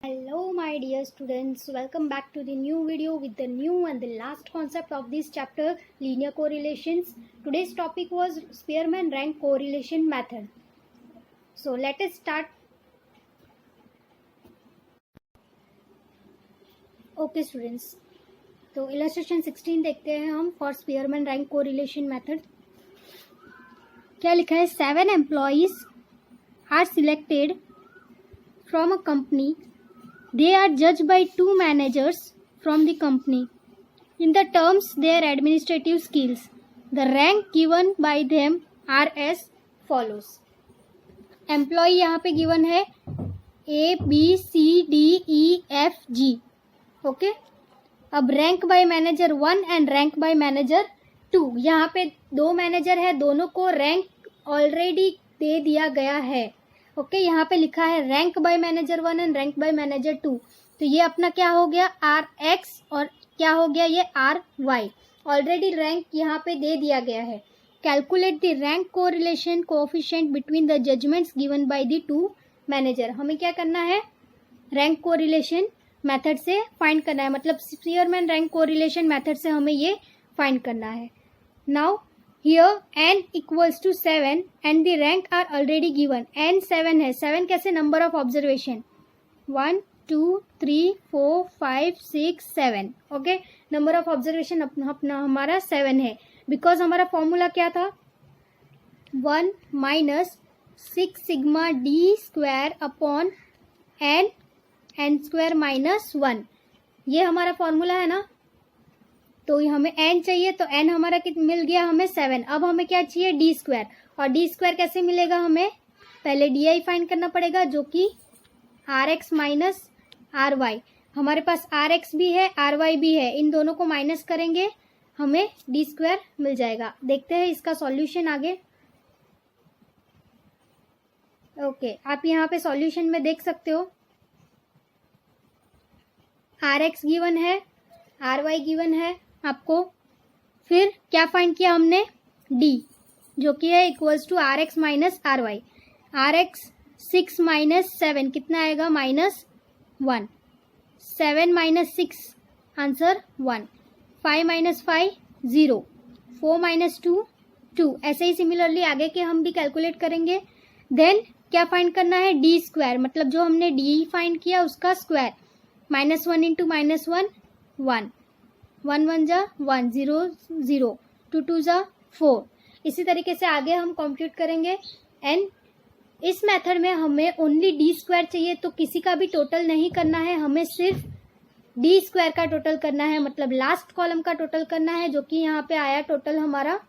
Hello my dear students, welcome back to the new video with the new and the last concept of this chapter, linear correlations. Today's topic was Spearman rank correlation method. So let us start. Okay students, तो illustration 16 देखते हैं हम for Spearman rank correlation method. क्या लिखा है? 7 employees are selected from a company. They are judged by 2 managers from the company. In the terms their administrative skills, the rank given by them are as follows. Employee यहाँ पे given है A, B, C, D, E, F, G. Okay? अब rank by manager 1 and rank by manager 2. यहाँ पे 2 manager है, दोनों को rank already दे दिया गया है. ओके यहाँ पे लिखा है rank by manager 1 and rank by manager 2. तो ये अपना क्या हो गया आर एक्स और क्या हो गया ये आर वाई. ऑलरेडी रैंक यहाँ पे दे दिया गया है. Calculate the rank correlation coefficient between the judgements given by the 2 manager. हमें क्या करना है? रैंक कोरिलेशन मेथड से फाइंड करना है, मतलब स्पीयरमैन रैंक कोरिलेशन मेथड से हमें ये फाइंड करना है. Now Here n equals to 7 and the rank are already given. n 7 है. 7 कैसे? number of observation 1 2 3 4 5 6 7. Okay number of observation अपना हमारा 7 है. बिकॉज हमारा फॉर्मूला क्या था? 1 minus 6 sigma d square upon n square minus 1. ये हमारा फॉर्मूला है ना. तो हमें n चाहिए तो n हमारा कितना मिल गया? हमें 7. अब हमें क्या चाहिए? D square. और डी स्क्वायर कैसे मिलेगा? हमें पहले डी आई फाइंड करना पड़ेगा जो कि R X minus R Y. हमारे पास आर एक्स भी है आर वाई भी है, इन दोनों को माइनस करेंगे हमें डी स्क्वायर मिल जाएगा. देखते हैं इसका सॉल्यूशन आगे. ओके आप यहाँ पे सॉल्यूशन में देख सकते हो आर एक्स गिवन है आर वाई गिवन है आपको. फिर क्या फाइंड किया हमने? डी जो कि है equals to R X minus R Y. R X 6 minus 7 कितना आएगा? -1. 7 माइनस 6 आंसर 1. 5 माइनस 5 0. 4 माइनस 2 2. ऐसे ही सिमिलरली आगे के हम भी कैलकुलेट करेंगे. देन क्या फाइंड करना है? डी स्क्वायर, मतलब जो हमने डी फाइंड किया उसका स्क्वायर. -1 इंटू -1 1. 1 1 जा 1 0 0 2 2 जा 4. इसी तरीके से आगे हम कंप्यूट करेंगे. एंड इस मेथड में हमें ओनली डी स्क्वायर चाहिए, तो किसी का भी टोटल नहीं करना है, हमें सिर्फ डी स्क्वायर का टोटल करना है, मतलब लास्ट कॉलम का टोटल करना है, जो कि यहाँ पे आया टोटल हमारा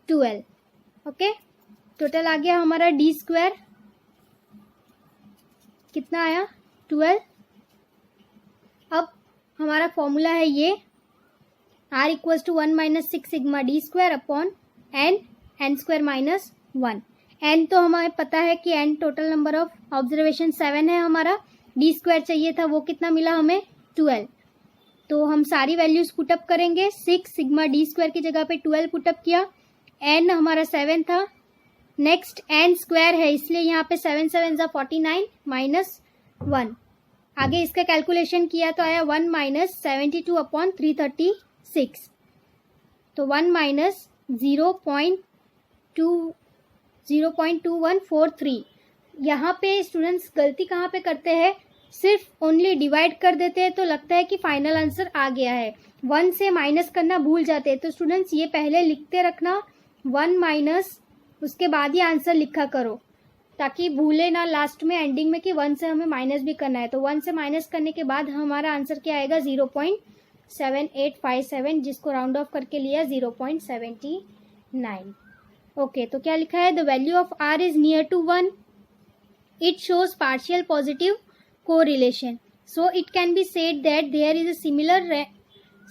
12. ओके टोटल आ गया हमारा डी स्क्वायर कितना आया? 12. अब हमारा फॉर्मूला है ये r equals to 1 minus 6 sigma D square upon n square minus 1. n तो हमें पता है कि n total number of observation 7 है हमारा. डी स्क्वायर चाहिए था, वो कितना मिला हमें? 12. तो हम सारी वैल्यूज पुटअप करेंगे. 6 सिग्मा डी स्क्वायर की जगह पे 12 पुटअप किया. n हमारा 7 था. नेक्स्ट n स्क्वायर है इसलिए यहाँ पे 7 7 जा 49 माइनस 1. आगे इसका कैलकुलेशन किया तो आया 1 माइनस 72 अपॉन 336. तो 1 माइनस 0.2143. यहाँ पे स्टूडेंट्स गलती कहाँ पे करते हैं? सिर्फ ओनली डिवाइड कर देते हैं तो लगता है कि फाइनल आंसर आ गया है. 1 से माइनस करना भूल जाते हैं. तो स्टूडेंट्स ये पहले लिखते रखना 1 माइनस, उसके बाद ही आंसर लिखा करो ताकि भूले ना लास्ट में एंडिंग में कि 1 से हमें माइनस भी करना है. तो 1 से माइनस करने के बाद हमारा आंसर क्या आएगा? 0.7857, जिसको राउंड ऑफ करके लिया 0.79. ओके तो क्या लिखा है? The value of r is near to 1. It shows partial positive correlation. So it can be said that there is a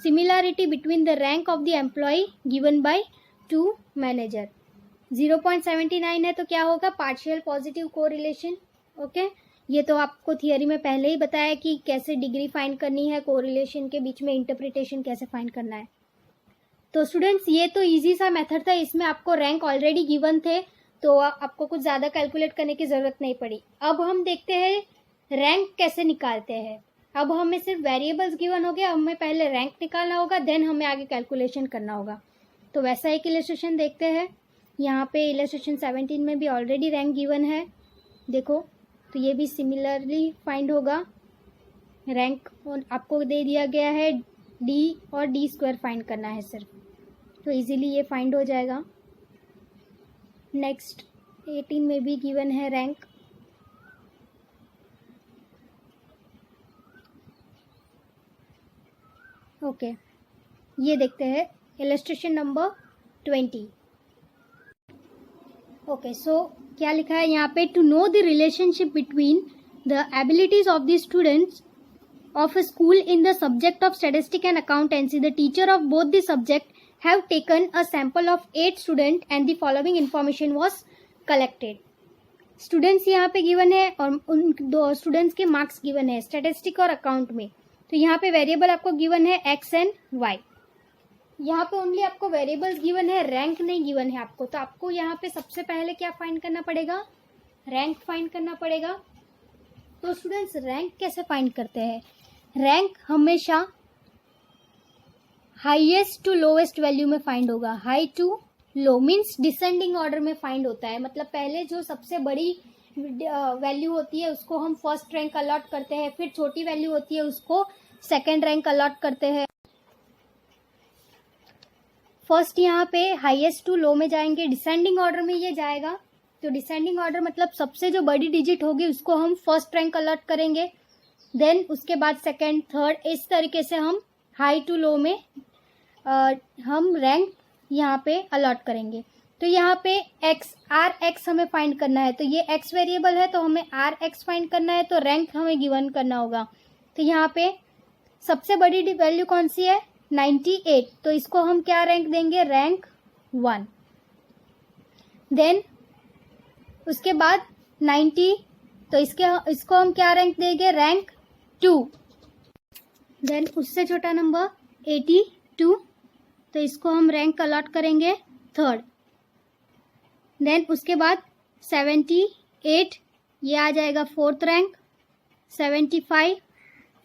similarity between the rank of the employee given by 2 manager. 0.79 है तो क्या होगा? Partial positive correlation. Okay ये तो आपको theory में पहले ही बताया कि कैसे डिग्री फाइंड करनी है, कोरिलेशन के बीच में इंटरप्रिटेशन कैसे फाइंड करना है. तो स्टूडेंट्स ये तो इजी सा मेथड था, इसमें आपको रैंक ऑलरेडी गिवन थे तो आपको कुछ ज़्यादा कैलकुलेट करने की ज़रूरत नहीं पड़ी. अब हम देखते हैं रैंक कैसे निकालते हैं। अब हमें सिर्फ वेरिएबल्स गिवन हो गया, हमें पहले रैंक निकालना होगा, देन हमें आगे कैलकुलेशन करना होगा। तो वैसा एक इलस्ट्रेशन देखते हैं। यहाँ पे इलस्ट्रेशन 17 में भी ऑलरेडी रैंक गिवन है, देखो। तो ये भी सिमिलरली फाइंड होगा। रैंक आपको दे दिया गया है डी, और डी स्क्वायर फाइंड करना है सिर्फ, तो इजीली ये फाइंड हो जाएगा। नेक्स्ट 18 में भी गिवन है रैंक। ओके, ये देखते हैं इलस्ट्रेशन नंबर 20। ओके, सो क्या लिखा है यहाँ पे, to know the relationship between the abilities of the students of a school in the subject of statistics and accountancy, the teacher of both the subject have taken a sample of 8 students and the following information was collected. Students यहाँ पे given है और उन दो students के marks given है statistic और account में। तो यहाँ पे वेरिएबल आपको गिवन है एक्स एंड वाई। यहाँ पे ओनली आपको वेरिएबल्स गिवन है, रैंक नहीं गिवन है आपको। तो आपको यहाँ पे सबसे पहले क्या फाइंड करना पड़ेगा, रैंक फाइंड करना पड़ेगा। तो स्टूडेंट्स रैंक कैसे फाइंड करते हैं, रैंक हमेशा हाईएस्ट टू लोवेस्ट वैल्यू में फाइंड होगा। High to low means descending order में फाइंड होता है, मतलब पहले जो सबसे बड़ी वैल्यू होती है उसको हम फर्स्ट रैंक अलॉट करते हैं, फिर छोटी वैल्यू होती है उसको सेकंड रैंक अलॉट करते हैं। फर्स्ट यहाँ पे हाईएस्ट टू लो में जाएंगे, डिसेंडिंग ऑर्डर में ये जाएगा। तो डिसेंडिंग ऑर्डर मतलब सबसे जो बड़ी डिजिट होगी उसको हम फर्स्ट रैंक अलॉट करेंगे, देन उसके बाद सेकंड, थर्ड, इस तरीके से हम हाई टू लो में हम रैंक यहाँ पे अलॉट करेंगे। तो यहाँ पे एक्स, आर एक्स हमें फाइंड करना है। तो ये एक्स वेरिएबल है तो हमें आर एक्स फाइंड करना है, तो रैंक हमें गिवन करना होगा। तो यहाँ पे सबसे बड़ी वैल्यू कौन सी है, 98। तो इसको हम क्या रैंक देंगे, रैंक 1। देन उसके बाद 90, तो इसको हम क्या रैंक देंगे, रैंक 2। देन उससे छोटा नंबर 82, तो इसको हम रैंक अलॉट करेंगे 3rd। देन उसके बाद 78, ये आ जाएगा 4th rank. 75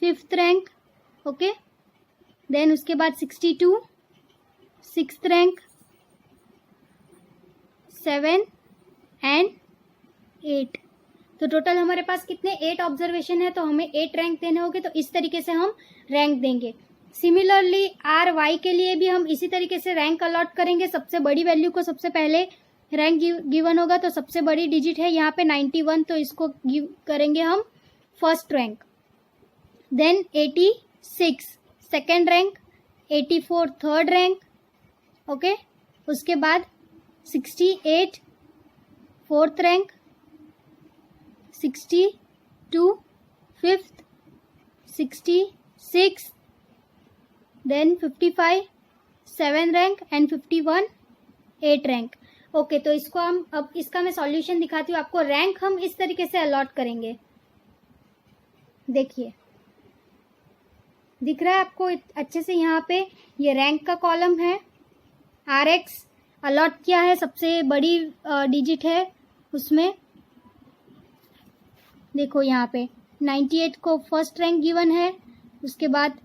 5th rank, okay. Then उसके बाद 62 6th रैंक, 7 एंड 8। तो टोटल हमारे पास कितने 8 ऑब्जर्वेशन है, तो हमें 8 रैंक देने होंगे। तो इस तरीके से हम रैंक देंगे। सिमिलरली आर वाई के लिए भी हम इसी तरीके से रैंक अलॉट करेंगे। सबसे बड़ी वैल्यू को सबसे पहले रैंक गिवन होगा, तो सबसे बड़ी डिजिट है यहाँ पे 91, तो इसको गिव करेंगे हम first rank. Then 86 second rank, 84 third rank, okay. उसके बाद 68 fourth rank, 62 fifth, 66, then 55 7 rank and 51 8 rank, okay. तो इसको हम अब इसका मैं सॉल्यूशन दिखाती हूँ आपको। रैंक हम इस तरीके से अलॉट करेंगे, देखिए दिख रहा है आपको अच्छे से। यहाँ पे ये रैंक का कॉलम है, आर एक्स अलॉट किया है, सबसे बड़ी डिजिट है उसमें। देखो यहाँ पे 98 को फर्स्ट रैंक गिवन है, उसके बाद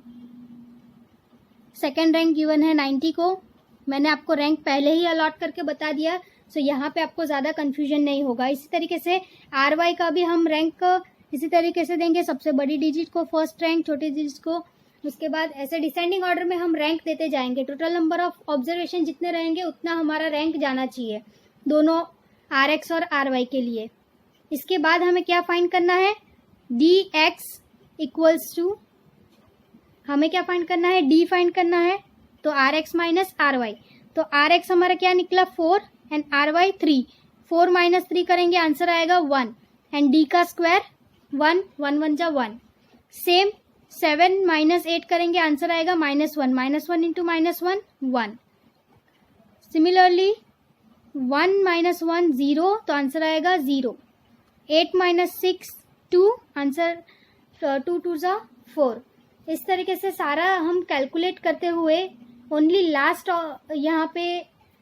सेकंड रैंक गिवन है 90 को। मैंने आपको रैंक पहले ही अलॉट करके बता दिया, सो यहाँ पे आपको ज़्यादा कंफ्यूजन नहीं होगा। इसी तरीके से आर वाई का भी हम रैंक इसी तरीके से देंगे, सबसे बड़ी डिजिट को फर्स्ट रैंक, छोटी डिजिट को उसके बाद, ऐसे डिसेंडिंग ऑर्डर में हम रैंक देते जाएंगे। टोटल नंबर ऑफ ऑब्जर्वेशन जितने रहेंगे उतना हमारा रैंक जाना चाहिए, दोनों आर एक्स और आर वाई के लिए। इसके बाद हमें क्या फाइंड करना है, डी एक्स इक्वल्स टू, हमें क्या फाइंड करना है, डी फाइंड करना है। तो R X minus R Y, तो आर एक्स हमारा क्या निकला 4 एंड आर वाई 3। 4 माइनस 3 करेंगे, आंसर आएगा 1 एंड डी का स्क्वायर 1, 1 1 जा 1। सेम 7 माइनस 8 करेंगे, आंसर आएगा -1, -1 इंटू -1 1। सिमिलरली 1 माइनस 1 0, तो आंसर आएगा 0। 8 माइनस 6 2, आंसर 2 2 जा 4। इस तरीके से सारा हम कैलकुलेट करते हुए ओनली लास्ट यहाँ पे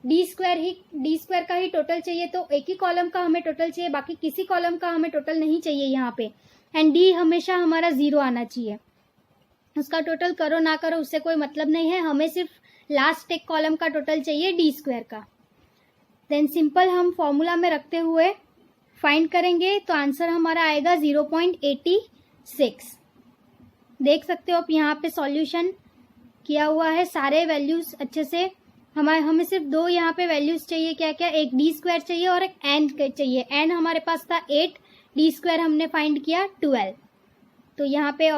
डी स्क्वायर का ही टोटल चाहिए। तो एक ही कॉलम का हमें टोटल चाहिए, बाकी किसी कॉलम का हमें टोटल नहीं चाहिए यहाँ पे। एंड डी हमेशा हमारा 0 आना चाहिए। उसका टोटल करो ना करो उससे कोई मतलब नहीं है, हमें सिर्फ लास्ट एक कॉलम का टोटल चाहिए डी स्क्वायर का। देन सिंपल हम फॉर्मूला में रखते हुए फाइंड करेंगे तो आंसर हमारा आएगा 0.86। देख सकते हो आप यहाँ पे सॉल्यूशन किया हुआ है, सारे वैल्यूज अच्छे से। हमें सिर्फ दो यहाँ पे वैल्यूज चाहिए, क्या क्या, एक डी स्क्वायर चाहिए और एक एन चाहिए। एन हमारे पास था 8, डी स्क्वायर हमने फाइंड किया 12। तो यहाँ पे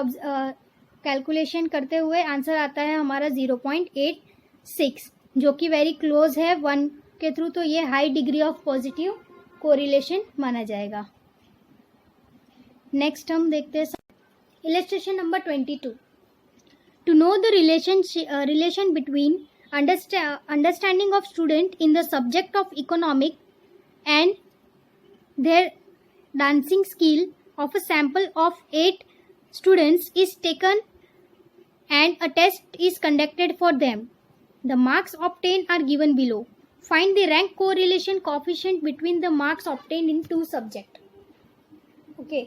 कैलकुलेशन करते हुए आंसर आता है हमारा 0.86, जो कि वेरी क्लोज है 1 के थ्रू। तो ये high degree of positive correlation माना जाएगा। नेक्स्ट हम देखते हैं illustration number 22। To know the relation between understanding of student in the subject of economic and their dancing skill of a sample of 8 students is taken and a test is conducted for them. The marks obtained are given below. Find the rank correlation coefficient between the marks obtained in two subject. Okay,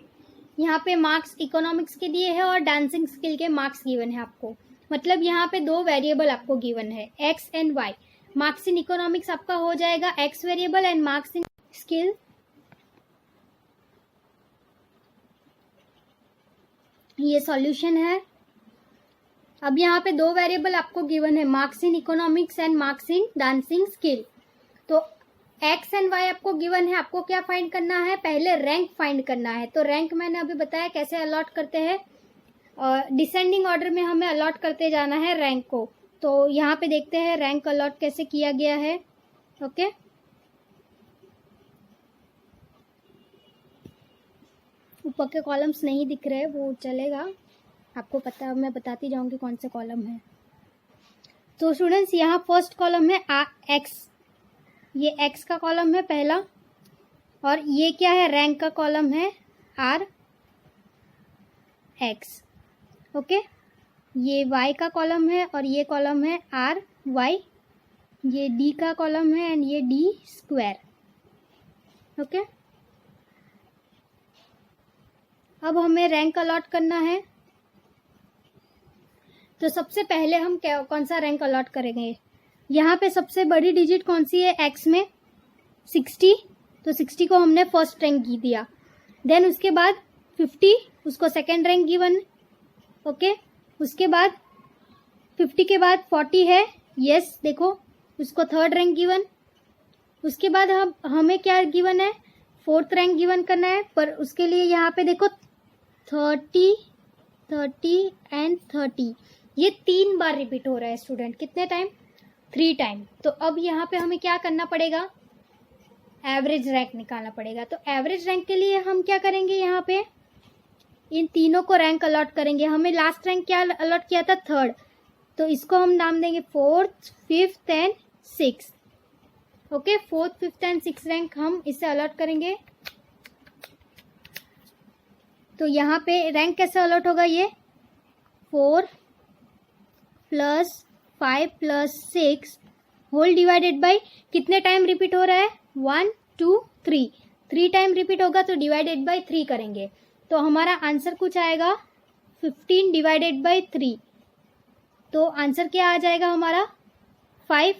यहाँ पे marks economics के दिए हैं और dancing skill के marks given है आपको। मतलब यहाँ पे दो वेरिएबल आपको गिवन है X and Y. Marks in economics आपका हो जाएगा X variable and marks in skill ये सॉल्यूशन है। अब यहाँ पे दो वेरिएबल आपको गिवन है marks in economics and marks in dancing skill. तो एक्स एंड वाई आपको गिवन है, आपको क्या फाइंड करना है, पहले रैंक फाइंड करना है। तो रैंक मैंने अभी बताया कैसे अलॉट करते हैं, डिसेंडिंग ऑर्डर में हमें अलॉट करते जाना है रैंक को। तो यहाँ पे देखते हैं रैंक अलॉट कैसे किया गया है। ओके, ऊपर के कॉलम्स नहीं दिख रहे, वो चलेगा, आपको पता, मैं बताती जाऊंगी कौन से कॉलम है। तो स्टूडेंट्स यहाँ फर्स्ट कॉलम है एक्स, ये एक्स का कॉलम है पहला, और ये क्या है, रैंक का कॉलम है आर एक्स। ओके, ये y का कॉलम है और ये कॉलम है आर वाई, ये d का कॉलम है एंड ये d स्क्वायर। ओके, अब हमें रैंक अलॉट करना है। तो सबसे पहले हम कौन सा रैंक अलॉट करेंगे, यहाँ पे सबसे बड़ी डिजिट कौन सी है एक्स में, 60। तो 60 को हमने फर्स्ट रैंक दिया। देन उसके बाद 50 उसको सेकेंड रैंक गिवन। ओके, उसके बाद 50 के बाद 40 है, यस देखो उसको थर्ड रैंक गिवन। उसके बाद हमें क्या गिवन है, फोर्थ रैंक गिवन करना है, पर उसके लिए यहाँ पे देखो 30 एंड 30 ये 3 बार रिपीट हो रहा है स्टूडेंट, कितने टाइम, 3 टाइम। तो अब यहाँ पे हमें क्या करना पड़ेगा, एवरेज रैंक निकालना पड़ेगा। तो एवरेज रैंक के लिए हम क्या करेंगे, यहाँ पे इन तीनों को रैंक अलॉट करेंगे। हमें लास्ट रैंक क्या अलॉट किया था, थर्ड, तो इसको हम नाम देंगे 4th, 5th and 6th। Okay, 4th, 5th and 6th rank हम इससे अलॉट करेंगे। तो यहाँ पे रैंक कैसे अलॉट होगा, ये 4 + 5 + 6 होल डिवाइडेड बाई कितने टाइम रिपीट हो रहा है, 1 2 3 3 टाइम रिपीट होगा तो डिवाइडेड बाई 3 करेंगे। तो हमारा आंसर कुछ आएगा 15 डिवाइडेड बाई 3। तो आंसर क्या आ जाएगा हमारा 5।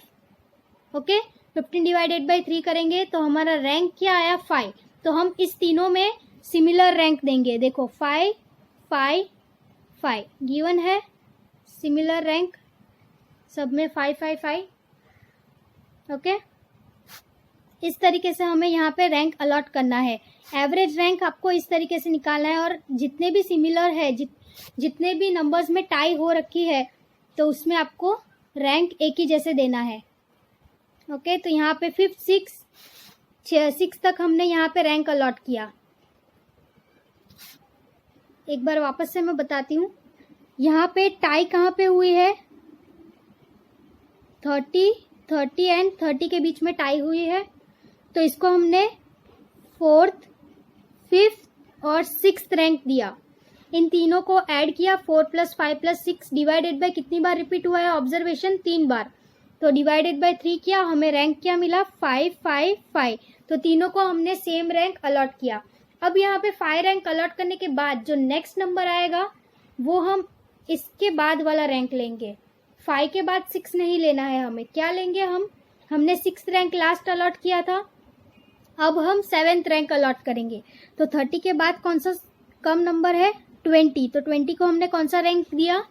ओके, 15 डिवाइडेड बाई 3 करेंगे तो हमारा रैंक क्या आया, 5। तो हम इस तीनों में सिमिलर रैंक देंगे। देखो 5 5 5 गिवन है, सिमिलर रैंक सब में 5 5 5। ओके, इस तरीके से हमें यहाँ पे रैंक अलॉट करना है। एवरेज रैंक आपको इस तरीके से निकालना है, और जितने भी सिमिलर है, जितने भी नंबर्स में टाई हो रखी है, तो उसमें आपको रैंक एक ही जैसे देना है। ओके, तो यहाँ पे 5th 6 तक हमने यहाँ पे रैंक अलॉट किया। एक बार वापस से मैं बताती हूँ, यहाँ पे टाई कहाँ पे हुई है, 30 एंड 30 के बीच में टाई हुई है। तो इसको हमने 4th, 5th और 6th रैंक दिया। इन तीनों को ऐड किया, 4 + 5 + 6 डिवाइडेड बाय कितनी बार रिपीट हुआ है ऑब्जर्वेशन, 3 बार। तो डिवाइडेड बाय 3 किया, हमें रैंक क्या मिला, 5 5 5। तो तीनों को हमने सेम रैंक अलॉट किया। अब यहाँ पे 5 रैंक अलॉट करने के बाद जो नेक्स्ट नंबर आएगा वो हम इसके बाद वाला रैंक लेंगे। 5 के बाद 6 नहीं लेना है हमें, क्या लेंगे हमने 6th रैंक लास्ट अलॉट किया था, अब हम 7th रैंक अलॉट करेंगे। तो 30 के बाद कौन सा कम नंबर है 20, तो 20 को हमने कौन सा रैंक दिया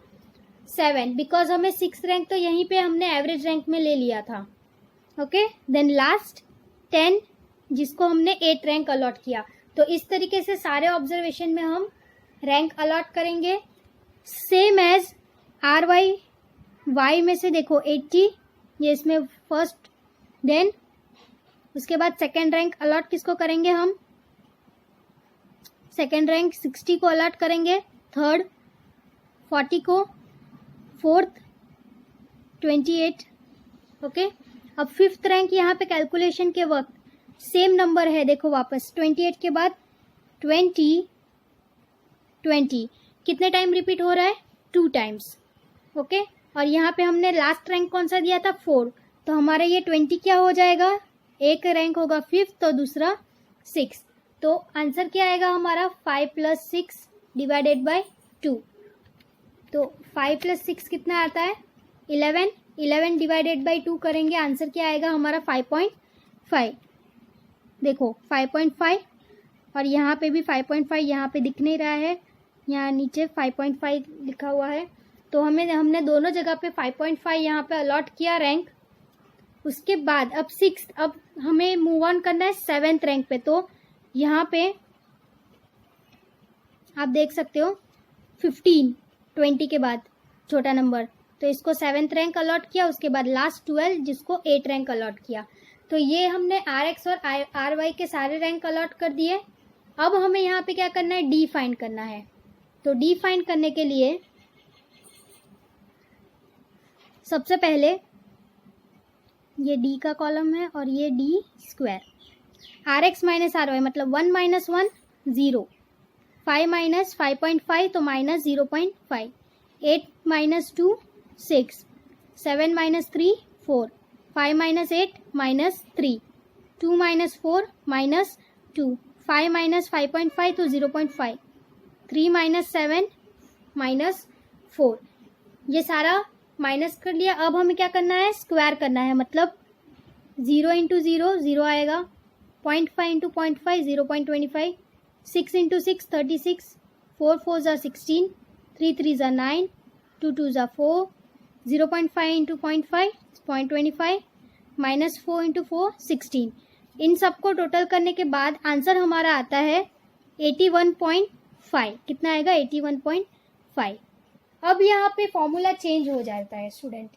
7, बिकॉज हमें 6th रैंक तो यहीं पे हमने एवरेज रैंक में ले लिया था। ओके, देन लास्ट 10 जिसको हमने 8th रैंक अलॉट किया। तो इस तरीके से सारे ऑब्जर्वेशन में हम रैंक अलॉट करेंगे। सेम एज वाई में से देखो 80, ये इसमें फर्स्ट, देन उसके बाद सेकेंड रैंक अलॉट किसको करेंगे हम, सेकेंड रैंक 60 को अलॉट करेंगे, थर्ड 40 को, फोर्थ 28। ओके, अब 5th रैंक यहाँ पे कैलकुलेशन के वक्त सेम नंबर है, देखो वापस 28 के बाद 20 कितने टाइम रिपीट हो रहा है 2 टाइम्स। ओके, और यहाँ पे हमने लास्ट रैंक कौन सा दिया था 4, तो हमारा ये 20 क्या हो जाएगा, एक रैंक होगा 5th तो दूसरा 6, तो आंसर क्या आएगा हमारा 5 + 6 डिवाइडेड बाय 2। तो 5 + 6 कितना आता है 11 डिवाइडेड बाय 2 करेंगे, आंसर क्या आएगा हमारा 5.5। देखो 5.5 और यहाँ पे भी 5.5, यहाँ पे दिख नहीं रहा है, यहाँ नीचे 5.5 लिखा हुआ है। तो हमने दोनों जगह पे 5.5 यहाँ पे अलॉट किया रैंक। उसके बाद अब 6th, अब हमें मूव ऑन करना है 7th रैंक पे। तो यहाँ पे आप देख सकते हो 15 20 के बाद छोटा नंबर, तो इसको 7th रैंक अलॉट किया। उसके बाद लास्ट 12 जिसको 8 रैंक अलॉट किया। तो ये हमने RX और RY के सारे रैंक अलॉट कर दिए। अब हमें यहाँ पे क्या करना है, डी फाइंड करना है। तो डी फाइंड करने के लिए सबसे पहले ये डी का कॉलम है और ये डी स्क्वायर, RX - RY मतलब 1 - 1 0, 5 - 5.5 तो -0.5, 8 - 2 6, 7 - 3 4, 5 - 8 -3, 2 - 4 -2, 5 - 5.5 तो 0.5, 3 - 7 -4, ये सारा माइनस कर लिया। अब हमें क्या करना है, स्क्वायर करना है, मतलब 0 × 0 0 आएगा, 0.5 × 0.5 0.25, 6 × 6 36, 4 4 = 16, 3 3 = 9, 2 2 = 4, 0.5 × 0.5 0.25, -4 × 4 16। इन सबको टोटल करने के बाद आंसर हमारा आता है 81.5। कितना आएगा 81.5। अब यहाँ पे फॉर्मूला चेंज हो जाता है स्टूडेंट।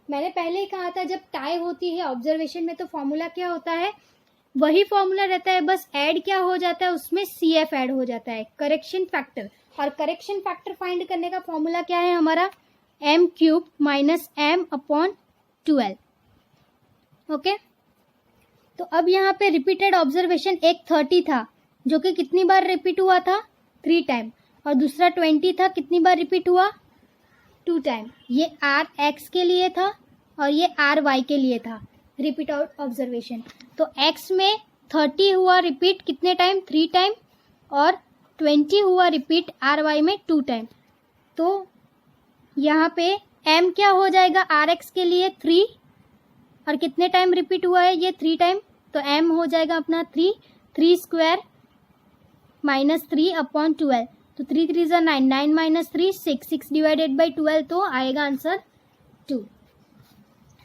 मैंने पहले ही कहा था जब टाई होती है ऑब्जर्वेशन में तो फॉर्मूला क्या होता है, वही फॉर्मूला रहता है, बस ऐड क्या हो जाता है उसमें CF ऐड हो जाता है, करेक्शन फैक्टर। और करेक्शन फैक्टर फाइंड करने का फॉर्मूला क्या है हमारा, m³ - m/12। ओके, तो अब यहाँ पे रिपीटेड ऑब्जर्वेशन एक 30 था जो कि कितनी बार रिपीट हुआ था 3 टाइम, और दूसरा 20 था, कितनी बार रिपीट हुआ 2 टाइम। ये RX के लिए था और ये RY के लिए था रिपीट ऑब्जर्वेशन। तो X में 30 हुआ रिपीट कितने टाइम 3 टाइम, और 20 हुआ रिपीट RY में 2 टाइम। तो यहाँ पे M क्या हो जाएगा RX के लिए 3, और कितने टाइम रिपीट हुआ है ये 3 टाइम, तो M हो जाएगा अपना 3 2 -3/12, तो 3 3 = 9, 9 - 3 6, 6 डिवाइडेड बाई 12, तो आएगा आंसर 2।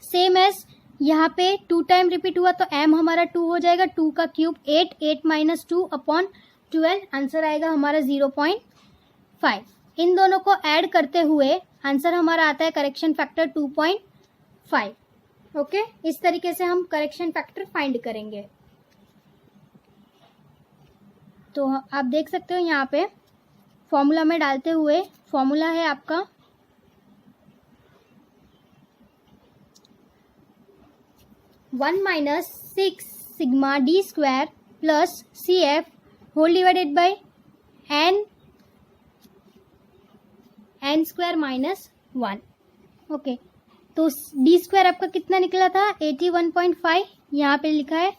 सेम एज यहाँ पे 2 टाइम रिपीट हुआ तो m हमारा 2 हो जाएगा, 2 का क्यूब 8, 8 - 2/12, आंसर आएगा हमारा 0.5। इन दोनों को ऐड करते हुए आंसर हमारा आता है करेक्शन फैक्टर 2.5। ओके, इस तरीके से हम करेक्शन फैक्टर फाइंड करेंगे। तो आप देख सकते हो यहाँ पे फॉर्मूला में डालते हुए, फॉर्मूला है आपका 1 - 6 sigma d² plus CF whole divided by n² -1। Okay, तो d² आपका कितना निकला था 81.5, यहाँ पे लिखा है,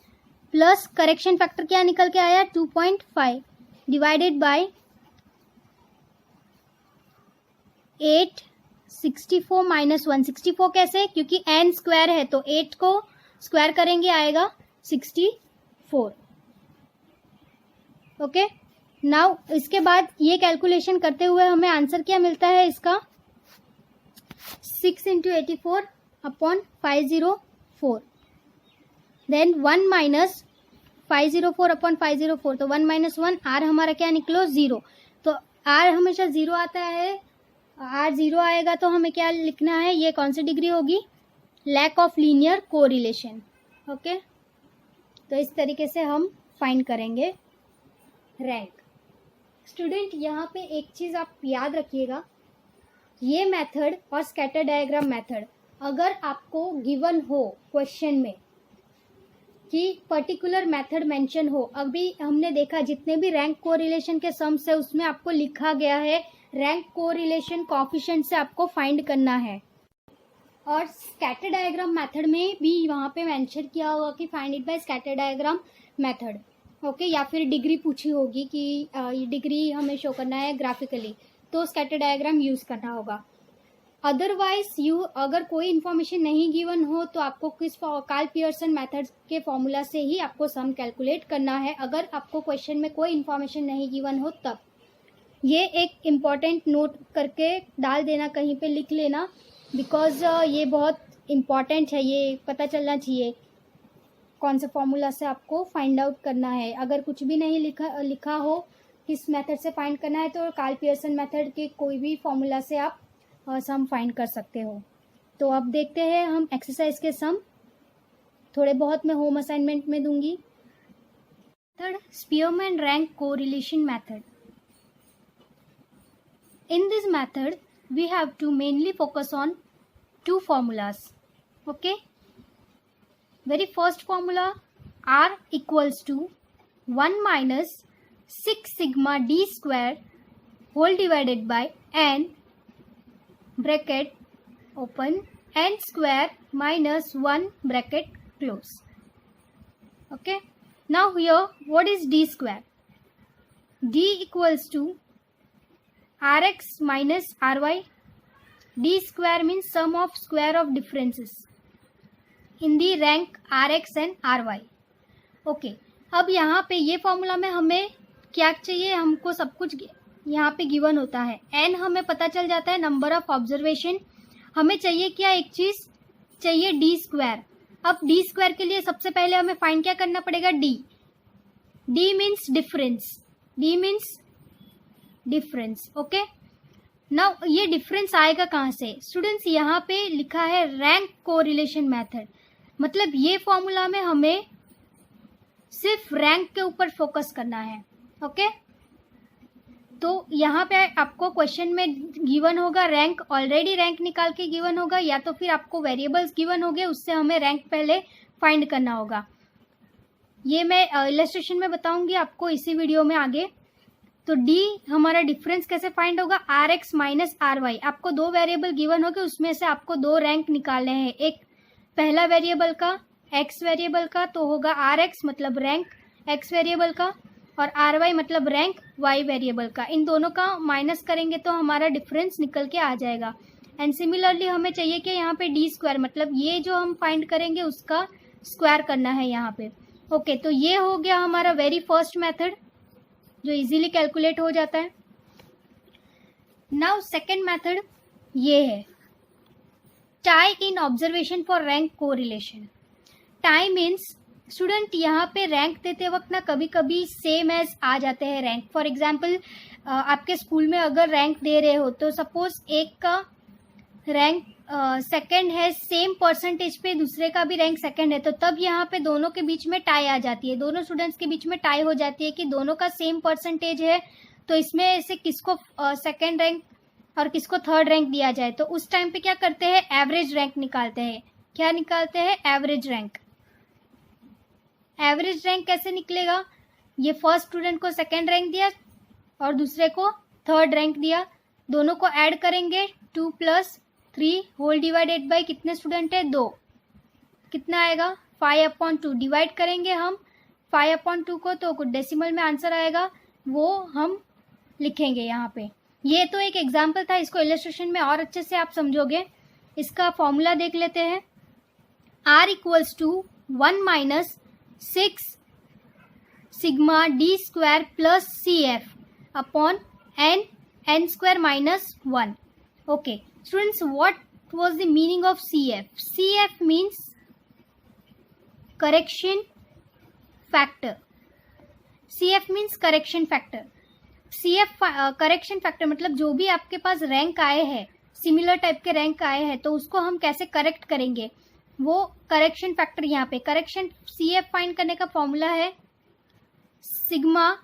प्लस करेक्शन फैक्टर क्या निकल के आया 2.5, डिवाइडेड बाय 864 माइनस 164 कैसे, क्योंकि n स्क्वायर है तो 8 को स्क्वायर करेंगे आएगा 64। ओके, नाउ इसके बाद ये कैलकुलेशन करते हुए हमें आंसर क्या मिलता है इसका, 6 into 84 upon 504, then 1 minus 504 upon 504, तो 1 माइनस 1, आर हमारा क्या निकलो 0, तो आर हमेशा 0 आता है, आर 0 आएगा तो हमें क्या लिखना है, ये कौन सी डिग्री होगी, lack of linear correlation. Okay, तो इस तरीके से हम फाइंड करेंगे रैंक। स्टूडेंट यहाँ पे एक चीज आप याद रखिएगा, ये मेथड और स्कैटर डायग्राम मेथड अगर आपको गिवन हो क्वेश्चन में कि पर्टिकुलर मेथड मेंशन हो, अभी हमने देखा जितने भी रैंक कोरिलेशन के सम्स है उसमें आपको लिखा गया है रैंक कोरिलेशन कोएफिशिएंट से आपको फाइंड करना है, और स्कैटर डायग्राम मेथड में भी वहां पे मेंशन किया होगा कि find it by scatter diagram method. Okay, या फिर डिग्री पूछी होगी कि ये डिग्री हमें शो करना है ग्राफिकली, तो स्कैटर डायग्राम यूज करना होगा। अदरवाइज अगर कोई इन्फॉर्मेशन नहीं गिवन हो तो आपको कार्ल पियर्सन मेथड के फॉर्मूला से ही आपको सम कैलकुलेट करना है, अगर आपको क्वेश्चन में कोई इन्फॉर्मेशन नहीं गिवन हो तब। ये एक इम्पॉर्टेंट नोट करके डाल देना, कहीं पे लिख लेना, बिकॉज ये बहुत इम्पॉर्टेंट है, ये पता चलना चाहिए कौन से फॉर्मूला से आपको फाइंड आउट करना है। अगर कुछ भी नहीं लिखा हो किस मेथड से फाइंड करना है तो कार्ल पियर्सन मेथड के कोई भी फॉर्मूला से आप सम फाइंड कर सकते हो। तो अब देखते हैं हम एक्सरसाइज के सम, थोड़े बहुत मैं होम असाइनमेंट में दूंगी। Third, Spearman rank correlation method. In this method, we have to mainly focus on two formulas. Okay. Very first formula, R equals to 1 minus 6 sigma d square whole divided by n bracket open n square minus 1 bracket close. Okay. Now here, what is d square? D equals to Rx minus Ry. D square means sum of square of differences in the rank Rx and Ry. Okay. अब यहाँ पे ये formula में हमें क्या चाहिए, हमको सब कुछ यहाँ पे गिवन होता है। n हमें पता चल जाता है, नंबर ऑफ ऑब्जर्वेशन। हमें चाहिए क्या, एक चीज चाहिए d स्क्वायर। अब d स्क्वायर के लिए सबसे पहले हमें फाइंड क्या करना पड़ेगा, d। d means difference, d means difference. Okay, now ये डिफरेंस आएगा कहाँ से स्टूडेंट्स, यहाँ पे लिखा है रैंक कोरिलेशन मेथड, मतलब ये फॉर्मूला में हमें सिर्फ रैंक के ऊपर फोकस करना है। ओके, तो यहाँ पे आपको क्वेश्चन में गिवन होगा रैंक, ऑलरेडी रैंक निकाल के गिवन होगा, या तो फिर आपको वेरिएबल्स गिवन होंगे, उससे हमें रैंक पहले फाइंड करना होगा। ये मैं इलस्ट्रेशन में बताऊंगी आपको इसी वीडियो में आगे। तो D हमारा डिफरेंस कैसे फाइंड होगा, Rx माइनस Ry। आपको दो वेरिएबल गिवन होंगे, उसमें से आपको दो रैंक निकालने हैं, एक पहला वेरिएबल का x वेरिएबल का तो होगा Rx मतलब रैंक x वेरिएबल का, और Ry मतलब रैंक y वेरिएबल का। इन दोनों का माइनस करेंगे तो हमारा डिफरेंस निकल के आ जाएगा। एंड सिमिलरली हमें चाहिए कि यहाँ पे d स्क्वायर, मतलब ये जो हम फाइंड करेंगे उसका स्क्वायर करना है यहाँ पे। ओके, तो ये हो गया हमारा वेरी फर्स्ट मेथड जो इजीली कैलकुलेट हो जाता है। नाउ सेकेंड मेथड ये है tie in observation for rank correlation. Tie means student यहाँ पे रैंक देते वक्त ना कभी कभी सेम एज आ जाते हैं रैंक। फॉर एग्जाम्पल आपके स्कूल में अगर रैंक दे रहे हो तो सपोज एक का रैंक सेकंड है, सेम परसेंटेज पे दूसरे का भी रैंक सेकंड है, तो तब यहाँ पे दोनों के बीच में टाई आ जाती है, दोनों स्टूडेंट्स के बीच में टाई हो जाती है कि दोनों का सेम परसेंटेज है, तो इसमें से किसको सेकंड रैंक और किसको थर्ड रैंक दिया जाए। तो उस टाइम पे क्या करते हैं, एवरेज रैंक निकालते हैं। क्या निकालते हैं, एवरेज रैंक। एवरेज रैंक कैसे निकलेगा, ये फर्स्ट स्टूडेंट को सेकंड रैंक दिया और दूसरे को थर्ड रैंक दिया, दोनों को ऐड करेंगे 2 + 3 होल डिवाइडेड बाय कितने स्टूडेंट है, 2। कितना आएगा, 5/2। डिवाइड करेंगे हम 5/2 को तो कुछ डेसिमल में आंसर आएगा वो हम लिखेंगे यहाँ पे। ये तो एक एग्जाम्पल था, इसको इलस्ट्रेशन में और अच्छे से आप समझोगे। इसका फॉर्मूला देख लेते हैं। R equals to 1 minus 6 sigma D square plus CF upon n square minus 1। Okay students, what was the meaning of CF? CF means correction factor. CF means correction factor. CF correction factor मतलब जो भी आपके पास rank आए हैं, similar type के rank आए हैं, तो उसको हम कैसे करेक्ट करेंगे, वो करेक्शन फैक्टर। यहाँ पे करेक्शन CF फाइंड करने का फॉर्मूला है sigma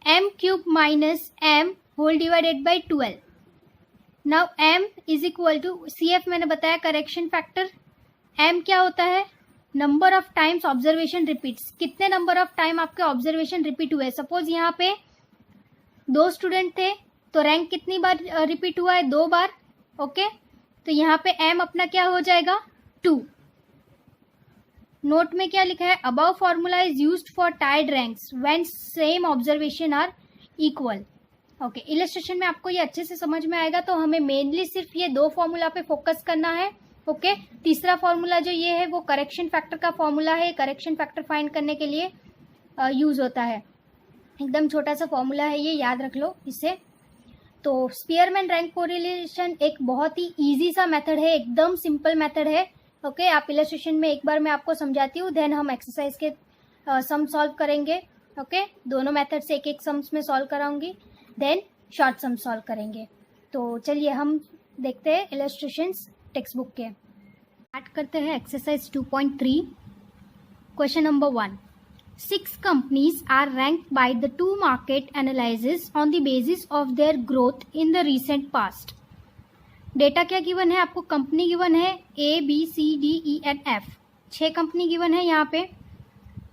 m cube minus m whole divided by 12। Now m is equal to CF मैंने बताया करेक्शन फैक्टर। m क्या होता है? Number of times observation repeats. कितने नंबर ऑफ टाइम आपके ऑब्जर्वेशन रिपीट हुए। सपोज यहाँ पे 2 स्टूडेंट थे तो रैंक कितनी बार रिपीट हुआ है? 2 बार। ओके तो यहाँ पे m अपना क्या हो जाएगा? 2। नोट में क्या लिखा है? Above formula is used for tied ranks when same observation are equal. Okay illustration में आपको ये अच्छे से समझ में आएगा, तो हमें मेनली सिर्फ ये 2 फॉर्मूला पे फोकस करना है। ओके तीसरा फॉर्मूला जो ये है वो करेक्शन फैक्टर का फॉर्मूला है। करेक्शन फैक्टर फाइंड करने के लिए यूज होता है। एकदम छोटा सा फॉर्मूला है ये, याद रख लो इसे। तो स्पीयरमैन रैंक कोरिलेशन एक बहुत ही इजी सा मेथड है, एकदम सिंपल मेथड है। ओके आप इलस्ट्रेशन में एक बार मैं आपको समझाती हूँ, देन हम एक्सरसाइज के सम सॉल्व करेंगे। ओके दोनों मेथड से एक सम्स में सॉल्व कराऊंगी, देन शॉर्ट सम सॉल्व करेंगे। तो चलिए हम देखते हैं इलस्ट्रेशंस टेक्स्ट बुक के। स्टार्ट करते हैं exercise 2.3। Question number 1, 6 companies are ranked by the 2 market analysis on the basis of their growth in the recent past. Data क्या गिवन है आपको? कंपनी गिवन है ABCDENF। 6 कंपनी गिवन है यहाँ पे।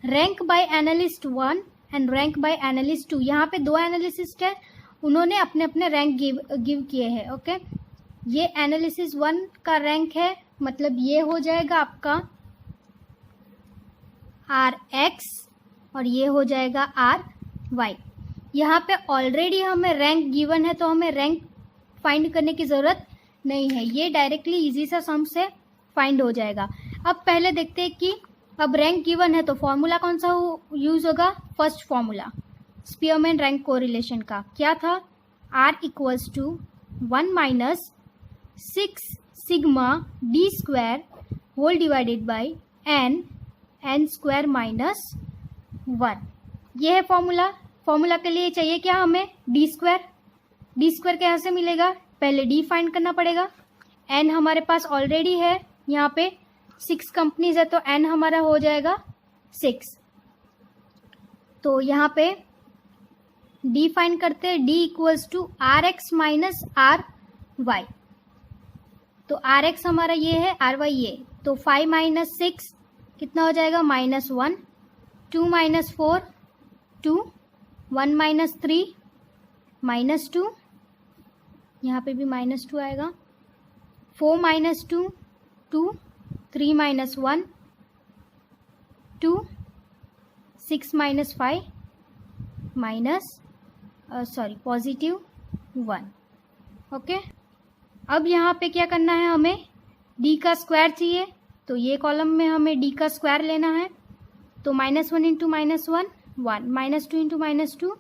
Rank by analyst 1 and rank by analyst 2। यहाँ पे 2 analyst है, उन्होंने अपने अपने रैंक गिव किए हैं। ओके ये एनालिसिस 1 का रैंक है, मतलब ये हो जाएगा आपका RX और ये हो जाएगा RY। यहाँ पे ऑलरेडी हमें रैंक गिवन है तो हमें रैंक फाइंड करने की ज़रूरत नहीं है, ये डायरेक्टली इजी सा सम से फाइंड हो जाएगा। अब पहले देखते हैं कि अब रैंक गिवन है तो फॉर्मूला कौन सा यूज होगा? First formula Spearman rank correlation का क्या था? R equals to 1 minus 6 sigma D square whole divided by n square minus 1। ये है फॉर्मूला। फॉर्मूला के लिए चाहिए क्या हमें? D square. डी स्क्वायर कैसे से मिलेगा? पहले डी फाइंड करना पड़ेगा। n हमारे पास ऑलरेडी है, यहाँ पे 6 कंपनीज है तो n हमारा हो जाएगा 6। तो यहाँ पे d फाइंड करते हैं। d equals to RX minus RY। तो RX हमारा ये है, RY ये, तो 5 माइनस 6 कितना हो जाएगा? -1। 2 माइनस 4 2, 1 माइनस 3 -2, यहाँ पे भी -2 आएगा। 4 minus 2 2, 3 minus 1 2, 6 minus 5 positive 1। Okay अब यहाँ पे क्या करना है? हमें d का स्क्वायर चाहिए, तो ये कॉलम में हमें d का स्क्वायर लेना है। तो -1 into -1 1, -2 into -2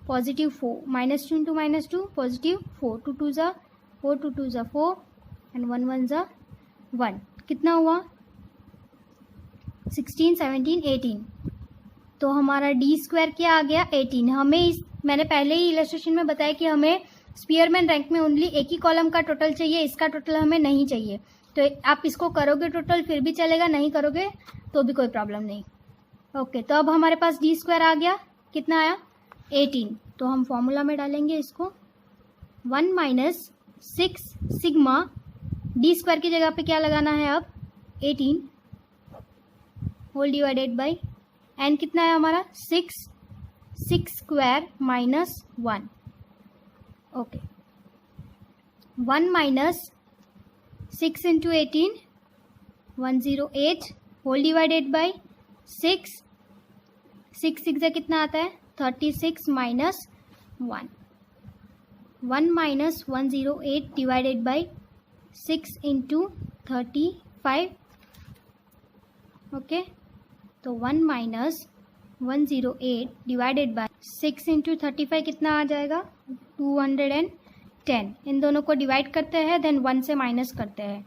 positive 4, -2 into -2 positive 4, 2 2 ज़ा 4, 2 2 ज़ा 4 एंड 1 1 ज़ा 1। कितना हुआ? 16 17 18। तो हमारा डी स्क्वायर क्या आ गया? 18। हमें मैंने पहले ही इलस्ट्रेशन में बताया कि हमें स्पीयरमैन रैंक में ओनली एक ही कॉलम का टोटल चाहिए, इसका टोटल हमें नहीं चाहिए। तो आप इसको करोगे टोटल फिर भी चलेगा, नहीं करोगे तो भी कोई प्रॉब्लम नहीं। ओके तो अब हमारे पास डी स्क्वायर आ गया। कितना आया? 18। तो हम फॉर्मूला में डालेंगे इसको। 1 माइनस 6 सिग्मा डी स्क्वायर की जगह पे क्या लगाना है अब? 18 होल डिवाइडेड बाई एन कितना है हमारा? 6 square minus 1। Okay 1 minus 6 into 18 108 whole divided by 6 6 6 कितना आता है? 36 minus 1. 1 minus 108 divided by 6 into 35. Okay, तो 1 माइनस 108 डिवाइडेड बाय 6 इंटू 35 कितना आ जाएगा? 210. इन दोनों को डिवाइड करते हैं, देन 1 से माइनस करते हैं.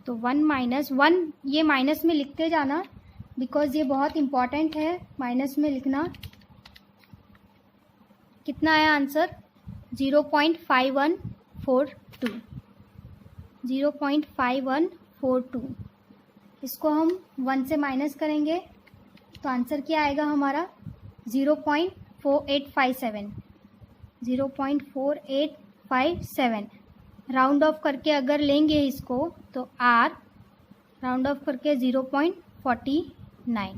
तो 1 माइनस 1, ये माइनस में लिखते जाना बिकॉज ये बहुत इंपॉर्टेंट है माइनस में लिखना. कितना आया आंसर? 0.5142. 0.5142. इसको हम 1 से माइनस करेंगे तो आंसर क्या आएगा हमारा? 0.4857. 0.4857. राउंड ऑफ करके अगर लेंगे इसको तो आर राउंड ऑफ करके 0.49.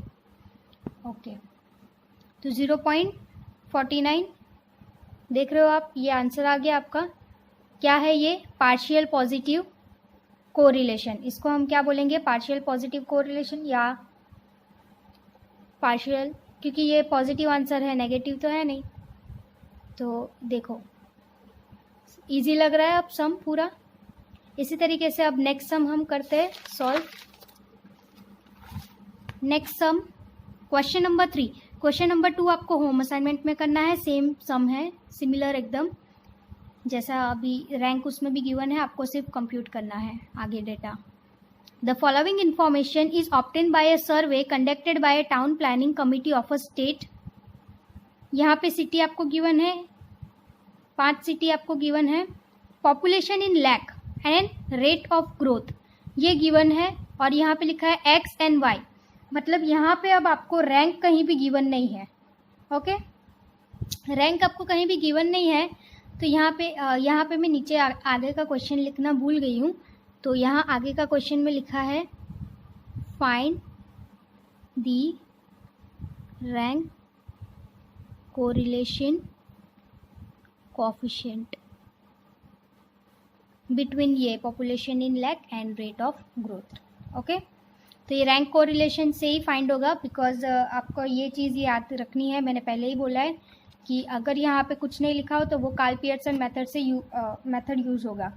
ओके, तो 0.49 देख रहे हो आप, ये आंसर आ गया आपका. क्या है ये? Partial positive correlation. इसको हम क्या बोलेंगे? पार्शियल पॉजिटिव कोरिलेशन या पार्शियल, क्योंकि ये पॉजिटिव आंसर है, नेगेटिव तो है नहीं. तो देखो इजी लग रहा है अब सम पूरा. इसी तरीके से अब नेक्स्ट सम हम करते हैं solve. Next sum question number 3. Question number 2 आपको होम असाइनमेंट में करना है. सेम सम है, सिमिलर एकदम जैसा अभी रैंक उसमें भी गिवन है, आपको सिर्फ कंप्यूट करना है आगे data. The following information is obtain bye a survey conducted by a town planning committee of a state. यहाँ पे सिटी आपको गिवन है, 5 सिटी आपको गिवन है. Population in lakh and rate of growth ये गिवन है, और यहाँ पे लिखा है एक्स एंड वाई. मतलब यहाँ पे अब आपको रैंक कहीं भी गिवन नहीं है. ओके, रैंक आपको कहीं भी गिवन नहीं है. तो यहाँ पे मैं नीचे आगे का क्वेश्चन लिखना भूल गई हूँ. तो यहाँ आगे का क्वेश्चन में लिखा है find the rank correlation coefficient between ये population in lakh and rate of growth. Okay, तो ये रैंक कोरिलेशन से ही फाइंड होगा, बिकॉज आपको ये चीज़ याद रखनी है. मैंने पहले ही बोला है कि अगर यहाँ पे कुछ नहीं लिखा हो तो वो कार्ल पियर्सन मेथड से मेथड यूज़ होगा.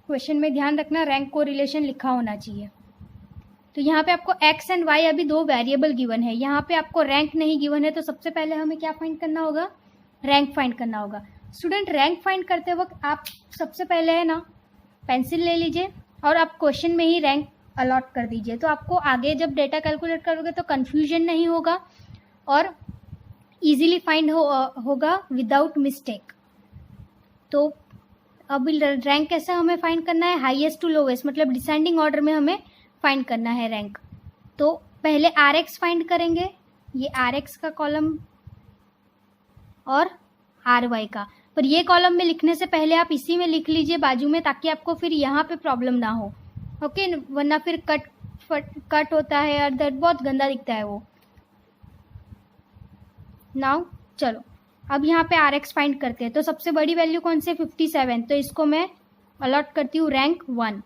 क्वेश्चन में ध्यान रखना रैंक कोरिलेशन लिखा होना चाहिए. तो यहाँ पे आपको एक्स एंड वाई अभी 2 वेरिएबल गिवन है. यहाँ पे आपको रैंक नहीं गिवन है, तो सबसे पहले हमें क्या फाइंड करना होगा? रैंक फाइंड करना होगा. स्टूडेंट, रैंक फाइंड करते वक्त आप सबसे पहले है ना पेंसिल ले लीजिए और आप क्वेश्चन में ही रैंक अलॉट कर दीजिए. तो आपको आगे जब डेटा कैलकुलेट करोगे तो कन्फ्यूजन नहीं होगा और इजीली फाइंड होगा विदाउट मिस्टेक. तो अब रैंक कैसे हमें फाइंड करना है? हाईएस्ट टू लोवेस्ट, मतलब डिसेंडिंग ऑर्डर में हमें फाइंड करना है रैंक. तो पहले आर एक्स फाइंड करेंगे, ये आर एक्स का कॉलम और आर वाई का. पर ये कॉलम में लिखने से पहले आप इसी में लिख लीजिए बाजू में, ताकि आपको फिर यहाँ पे प्रॉब्लम ना हो. ओके, वरना फिर कट होता है और बहुत गंदा दिखता है वो. नाउ चलो अब यहाँ पे आर एक्स फाइंड करते हैं. तो सबसे बड़ी वैल्यू कौन सी? 57. तो इसको मैं अलॉट करती हूँ रैंक 1.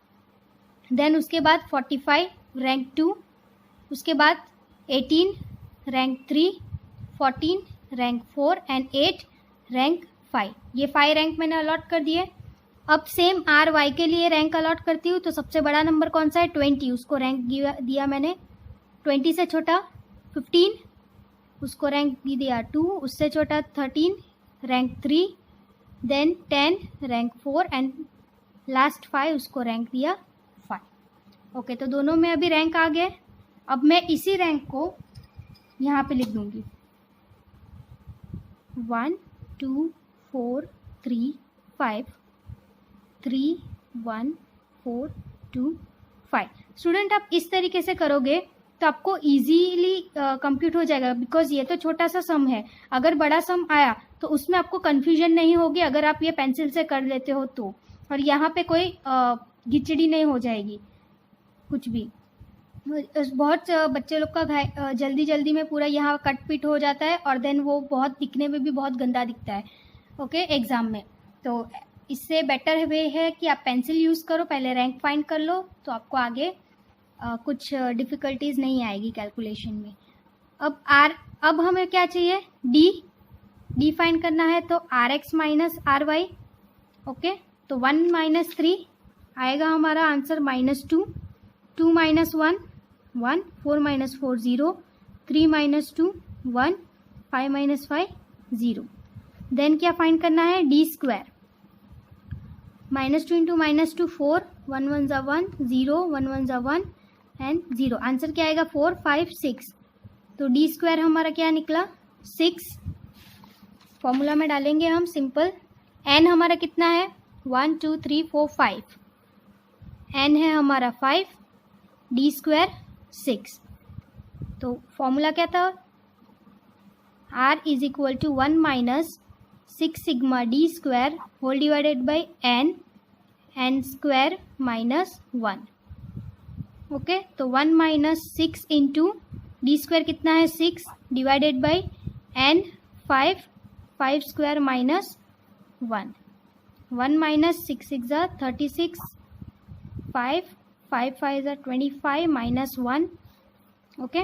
देन उसके बाद 45 रैंक 2, उसके बाद 18 रैंक 3, 14 रैंक 4 एंड 8 रैंक 5. ये 5 रैंक मैंने अलॉट कर दिए. अब सेम आर वाई के लिए रैंक अलॉट करती हूँ. तो सबसे बड़ा नंबर कौन सा है? 20. उसको रैंक दिया मैंने. 20 से छोटा 15, उसको रैंक दिया 2. उससे छोटा 13 rank 3, then 10 rank 4 and last 5 उसको रैंक दिया 5. ओके, तो दोनों में अभी रैंक आ गए. अब मैं इसी रैंक को यहाँ पे लिख दूंगी 1 2 4 3 5 3 1 4 2 5. स्टूडेंट, आप इस तरीके से करोगे तो आपको इजीली कंप्यूट हो जाएगा, बिकॉज ये तो छोटा सा सम है. अगर बड़ा सम आया तो उसमें आपको कंफ्यूजन नहीं होगी अगर आप ये पेंसिल से कर लेते हो तो. और यहाँ पे कोई घिचड़ी नहीं हो जाएगी कुछ भी. बहुत बच्चे लोग का जल्दी जल्दी में पूरा यहाँ कट पिट हो जाता है और देन वो बहुत दिखने में भी बहुत गंदा दिखता है. ओके, एग्जाम में. तो इससे बेटर वे है कि आप पेंसिल यूज़ करो, पहले रैंक फाइंड कर लो, तो आपको आगे कुछ डिफ़िकल्टीज नहीं आएगी कैलकुलेशन में. अब हमें क्या चाहिए? डी. डी फाइंड करना है तो R X minus R Y. Okay, तो 1 माइनस 3 आएगा हमारा answer -2, 2 minus 1 1, 4 minus 4 0, 3 minus 2 1, 5 minus 5 0। Then क्या फाइंड करना है, डी स्क्वायर। -2 इंटू -2 4, 1 1 ज़ा 1 0, 1 1 ज़ा 1 एंड 0। आंसर क्या आएगा 4 5 6। तो डी स्क्वायर हमारा क्या निकला 6। फॉर्मूला में डालेंगे हम सिंपल। एन हमारा कितना है 1 2 3 4 5, एन है हमारा 5, डी स्क्वायर 6। तो फॉर्मूला क्या था, R is equal to 1 minus 6 sigma D square whole divided by N, N square minus 1। Okay, तो 1 माइनस 6 इंटू डी स्क्वायर कितना है 6 divided by N 5, 5 square minus 1। 1 minus 6 6 ज़ा 36, 5 5 5 ज़ा 25 minus 1। Okay,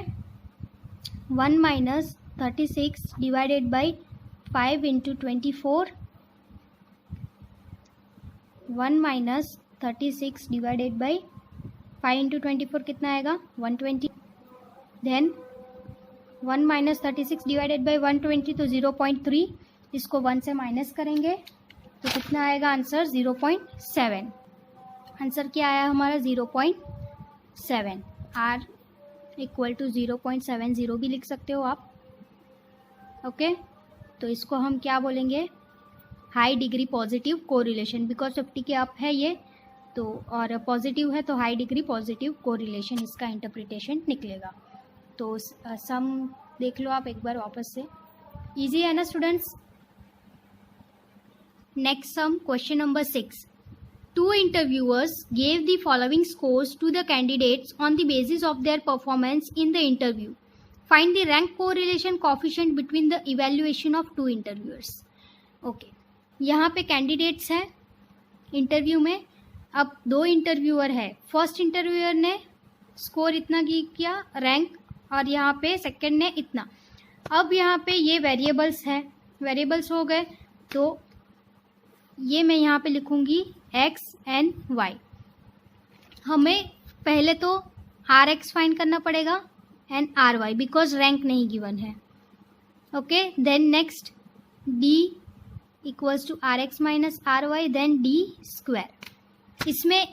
1 minus 36 divided by 5 into 24, 1 minus 36 divided by 5 into 24 कितना आएगा 120। Then 1 minus 36 divided by 120 तो 0.3, इसको 1 से माइनस करेंगे तो कितना आएगा आंसर 0.7। आंसर क्या आया हमारा 0.7। आर इक्वल टू 0.70 भी लिख सकते हो आप। ओके, तो इसको हम क्या बोलेंगे, high degree positive correlation, because 50 के अप है ये तो, और पॉजिटिव है तो हाई डिग्री पॉजिटिव कोरिलेशन इसका इंटरप्रिटेशन निकलेगा। तो सम देख लो आप एक बार वापस से, इजी है ना students. Next sum, question number 6। 2 interviewers gave the following scores to the candidates on the basis of their performance in the interview. Find the rank correlation coefficient between the evaluation of 2 interviewers. Okay, यहाँ पे candidates हैं interview में। अब 2 interviewer है, first interviewer ने score इतना किया rank, और यहाँ पे सेकंड ने इतना। अब यहाँ पे ये वेरिएबल्स हैं, वेरिएबल्स हो गए तो ये मैं यहाँ पे लिखूंगी x एंड y। हमें पहले तो आर एक्स फाइंड करना पड़ेगा and R Y, because rank नहीं गिवन है। Okay, then next d equals to R X minus R Y, then D square. इसमें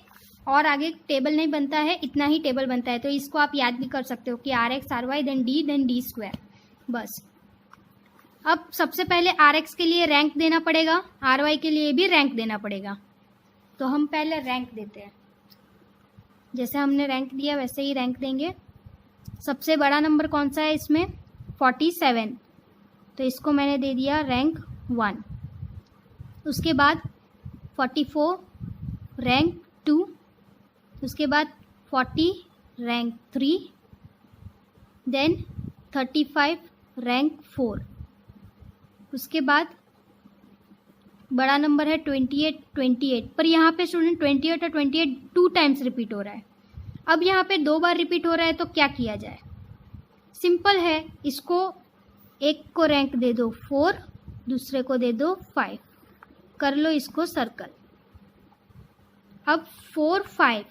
और आगे टेबल नहीं बनता है, इतना ही टेबल बनता है, तो इसको आप याद भी कर सकते हो कि R X R Y then D square, बस। अब सबसे पहले आर एक्स के लिए रैंक देना पड़ेगा, आर वाई के लिए भी रैंक देना पड़ेगा। तो हम पहले रैंक देते हैं, जैसे हमने रैंक दिया वैसे ही रैंक देंगे। सबसे बड़ा नंबर कौन सा है इसमें 47, तो इसको मैंने दे दिया रैंक 1। उसके बाद 44 रैंक 2, उसके बाद 40 रैंक 3, देन 35 रैंक 4। उसके बाद बड़ा नंबर है 28, पर यहाँ पे स्टूडेंट 28 और 28 2 टाइम्स रिपीट हो रहा है। अब यहाँ पे 2 बार रिपीट हो रहा है तो क्या किया जाए, सिंपल है, इसको एक को रैंक दे दो 4, दूसरे को दे दो 5, कर लो इसको सर्कल। अब 4 5,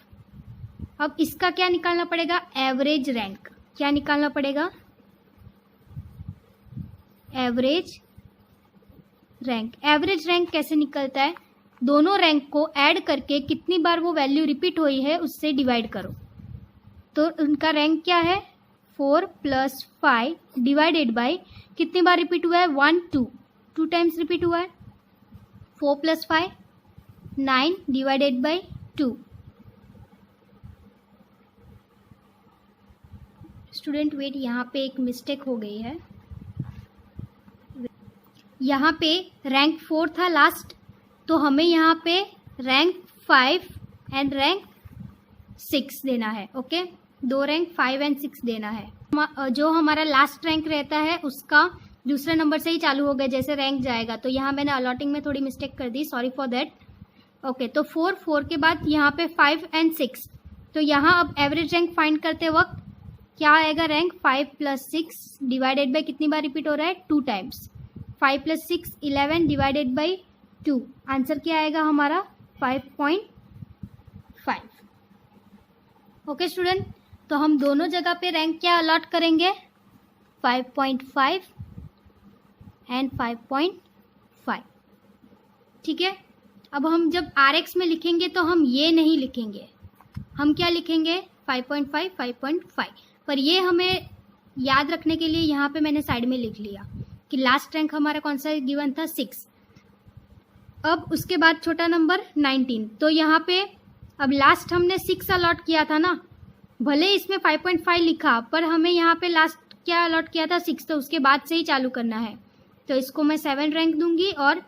अब इसका क्या निकालना पड़ेगा, एवरेज रैंक। क्या निकालना पड़ेगा, एवरेज रैंक। एवरेज रैंक कैसे निकलता है, दोनों रैंक को ऐड करके कितनी बार वो वैल्यू रिपीट हुई है उससे डिवाइड करो। तो उनका रैंक क्या है 4 + 5 डिवाइडेड बाय कितनी बार रिपीट हुआ है 1 2 टाइम्स रिपीट हुआ है। 4 + 5 9 डिवाइडेड बाय 2। स्टूडेंट वेट, यहाँ पे एक मिस्टेक हो गई है, यहाँ पे रैंक 4 था लास्ट, तो हमें यहाँ पे रैंक 5 एंड रैंक 6 देना है। ओके, 2 रैंक 5 एंड 6 देना है। जो हमारा लास्ट रैंक रहता है उसका दूसरे नंबर से ही चालू होगा जैसे रैंक जाएगा, तो यहाँ मैंने अलॉटिंग में थोड़ी मिस्टेक कर दी, सॉरी फॉर दैट। ओके, तो 4 के बाद यहाँ पे 5 एंड 6, तो यहाँ अब एवरेज रैंक फाइंड करते वक्त क्या आएगा, रैंक 5 + 6 डिवाइडेड बाय कितनी बार रिपीट हो रहा है 2 टाइम्स। 5 + 6 11 डिवाइडेड बाई 2, आंसर क्या आएगा हमारा 5.5। ओके स्टूडेंट, तो हम दोनों जगह पे रैंक क्या अलॉट करेंगे 5.5 एंड 5.5। ठीक है, अब हम जब RX में लिखेंगे तो हम ये नहीं लिखेंगे, हम क्या लिखेंगे 5.5 5.5। पर ये हमें याद रखने के लिए यहाँ पे मैंने साइड में लिख लिया कि लास्ट रैंक हमारा कौन सा गिवन था 6। अब उसके बाद छोटा नंबर 19, तो यहाँ पे अब लास्ट हमने 6 अलॉट किया था ना, भले इसमें 5.5 लिखा पर हमें यहाँ पे लास्ट क्या अलॉट किया था 6, तो उसके बाद से ही चालू करना है। तो इसको मैं 7 रैंक दूंगी और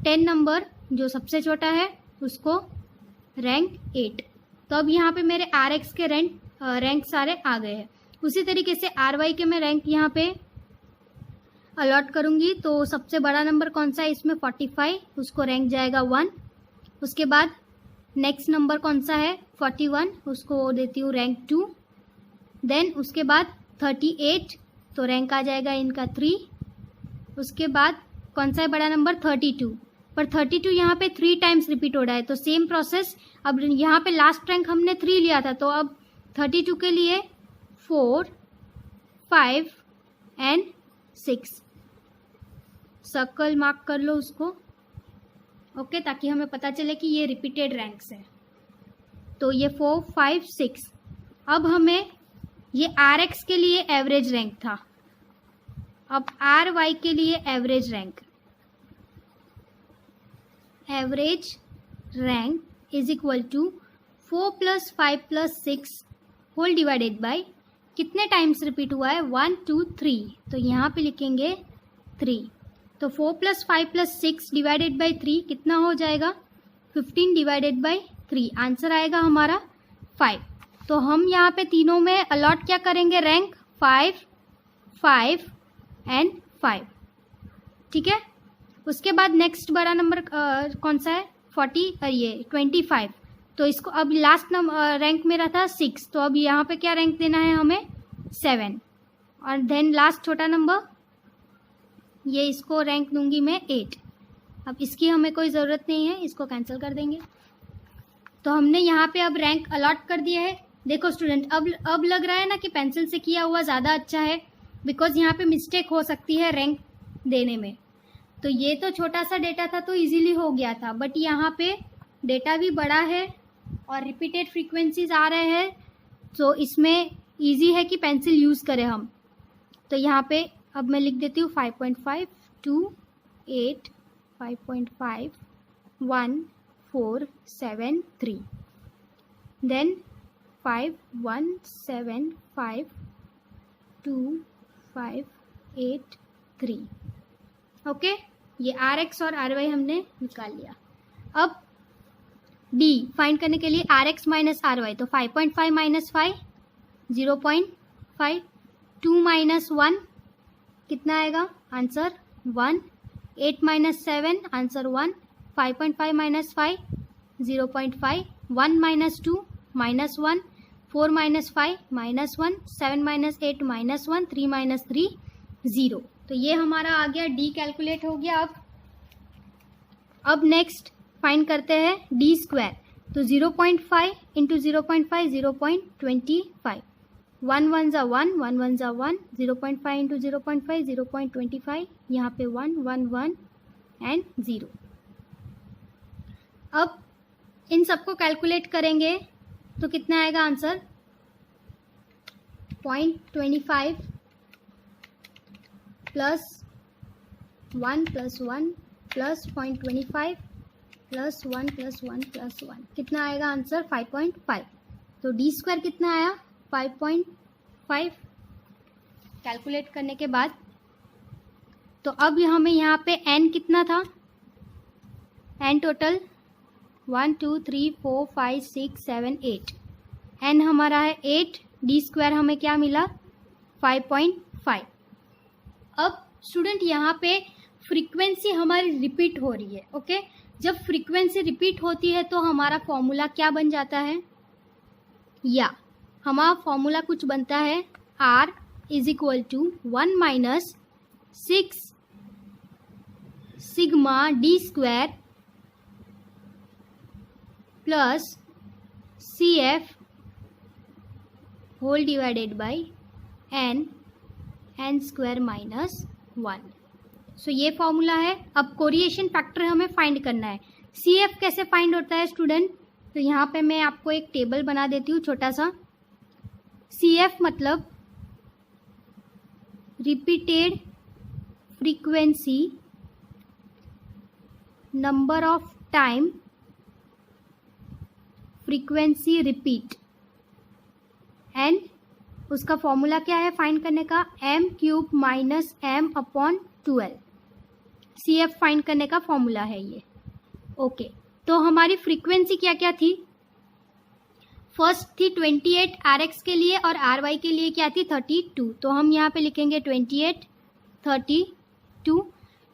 10 नंबर जो सबसे छोटा है उसको रैंक 8। तो अब यहाँ पे मेरे RX के रैंक सारे आ गए हैं। उसी तरीके से RY के मैं रैंक यहाँ पे अलॉट करूँगी। तो सबसे बड़ा नंबर कौन सा है इसमें 45, उसको रैंक जाएगा 1। उसके बाद नेक्स्ट नंबर कौन सा है 41, उसको देती हूँ रैंक 2। देन उसके बाद 38, तो रैंक आ जाएगा इनका 3। उसके बाद कौन सा है बड़ा नंबर 32, पर 32 यहाँ पे 3 टाइम्स रिपीट हो रहा है, तो सेम प्रोसेस। अब यहाँ पे लास्ट रैंक हमने 3 लिया था, तो अब 32 के लिए 4 5 एंड 6 सर्कल मार्क कर लो उसको, ओके, ताकि हमें पता चले कि ये रिपीटेड रैंक्स है। तो ये 4 5 6। अब हमें ये RX के लिए एवरेज रैंक था, अब RY के लिए average rank is equal to 4 + 5 + 6 whole divided by कितने टाइम्स रिपीट हुआ है 1 2 3, तो यहाँ पे लिखेंगे 3। तो 4 + 5 + 6 डिवाइडेड बाय 3 कितना हो जाएगा 15 डिवाइडेड बाय 3, आंसर आएगा हमारा 5। तो हम यहाँ पे तीनों में अलॉट क्या करेंगे रैंक 5 5 एंड 5। ठीक है, उसके बाद नेक्स्ट बड़ा नंबर कौन सा है 25। तो इसको अब लास्ट रैंक मेरा था 6, तो अब यहाँ पे क्या रैंक देना है हमें 7। और देन लास्ट छोटा नंबर ये इसको रैंक दूंगी मैं 8। अब इसकी हमें कोई ज़रूरत नहीं है, इसको कैंसिल कर देंगे। तो हमने यहाँ पे अब रैंक अलॉट कर दिया है। देखो स्टूडेंट, अब लग रहा है ना कि पेंसिल से किया हुआ ज़्यादा अच्छा है, बिकॉज यहाँ पे मिस्टेक हो सकती है रैंक देने में। तो ये तो छोटा सा डेटा था तो इजीली हो गया था, बट यहाँ पे डेटा भी बड़ा है और रिपीटेड फ्रीक्वेंसीज आ रहे हैं, तो इसमें इजी है कि पेंसिल यूज़ करें हम। तो यहाँ पे अब मैं लिख देती हूँ 5.5 2 8 5.5 1 4 7 3, देन 5 1 7 5 2 5 8 3। ओके, ये RX और RY हमने निकाल लिया। अब D फाइंड करने के लिए RX माइनस RY, तो 5.5 माइनस 5 0.5, 2 माइनस 1 कितना आएगा answer 1, 8 minus 7 answer 1, 5.5 minus 5 0.5, 1 minus 2 minus 1, 4 minus 5 minus 1, 7 minus 8 minus 1, 3 minus 3 0। तो ये हमारा आ गया D कैलकुलेट हो गया। अब नेक्स्ट फाइंड करते हैं D स्क्वायर। तो 0.5 इंटू 0.5 0.25, 1 1 ज़ा 1 1 1 ज़ा 1, 0.5 इंटू 0.5 0.25, यहाँ पे 1 1 1 एंड 0। अब इन सबको कैलकुलेट करेंगे तो कितना आएगा answer 0.25 plus 1 plus 1 plus 0.25 plus 1 plus 1 plus 1, कितना आएगा आंसर 5.5। तो D स्क्वायर कितना आया 5.5 कैलकुलेट करने के बाद। तो अब हमें यहाँ पे n कितना था, n टोटल 1 2 3 4 5 6 7 8, n हमारा है 8, D स्क्वायर हमें क्या मिला 5.5। अब स्टूडेंट यहाँ पे फ्रीक्वेंसी हमारी रिपीट हो रही है, ओके। जब फ्रीक्वेंसी रिपीट होती है तो हमारा फॉर्मूला क्या बन जाता है, या हमारा फॉर्मूला कुछ बनता है R is equal to 1 minus 6 sigma D square plus C F whole divided by N square minus 1। So ये फॉर्मूला है। अब कोरिलेशन फैक्टर हमें फाइंड करना है। सी एफ कैसे फाइंड होता है स्टूडेंट? तो यहाँ पे मैं आपको एक टेबल बना देती हूँ छोटा सा। सी एफ मतलब repeated frequency number of time frequency repeat, and उसका फॉर्मूला क्या है फाइंड करने का? M cube minus M upon 12। C F find करने का फॉर्मूला है ये। ओके, तो हमारी फ्रीक्वेंसी क्या क्या थी? फर्स्ट थी 28 आर एक्स के लिए और आर वाई के लिए क्या थी? 32। तो हम यहाँ पे लिखेंगे 28 32।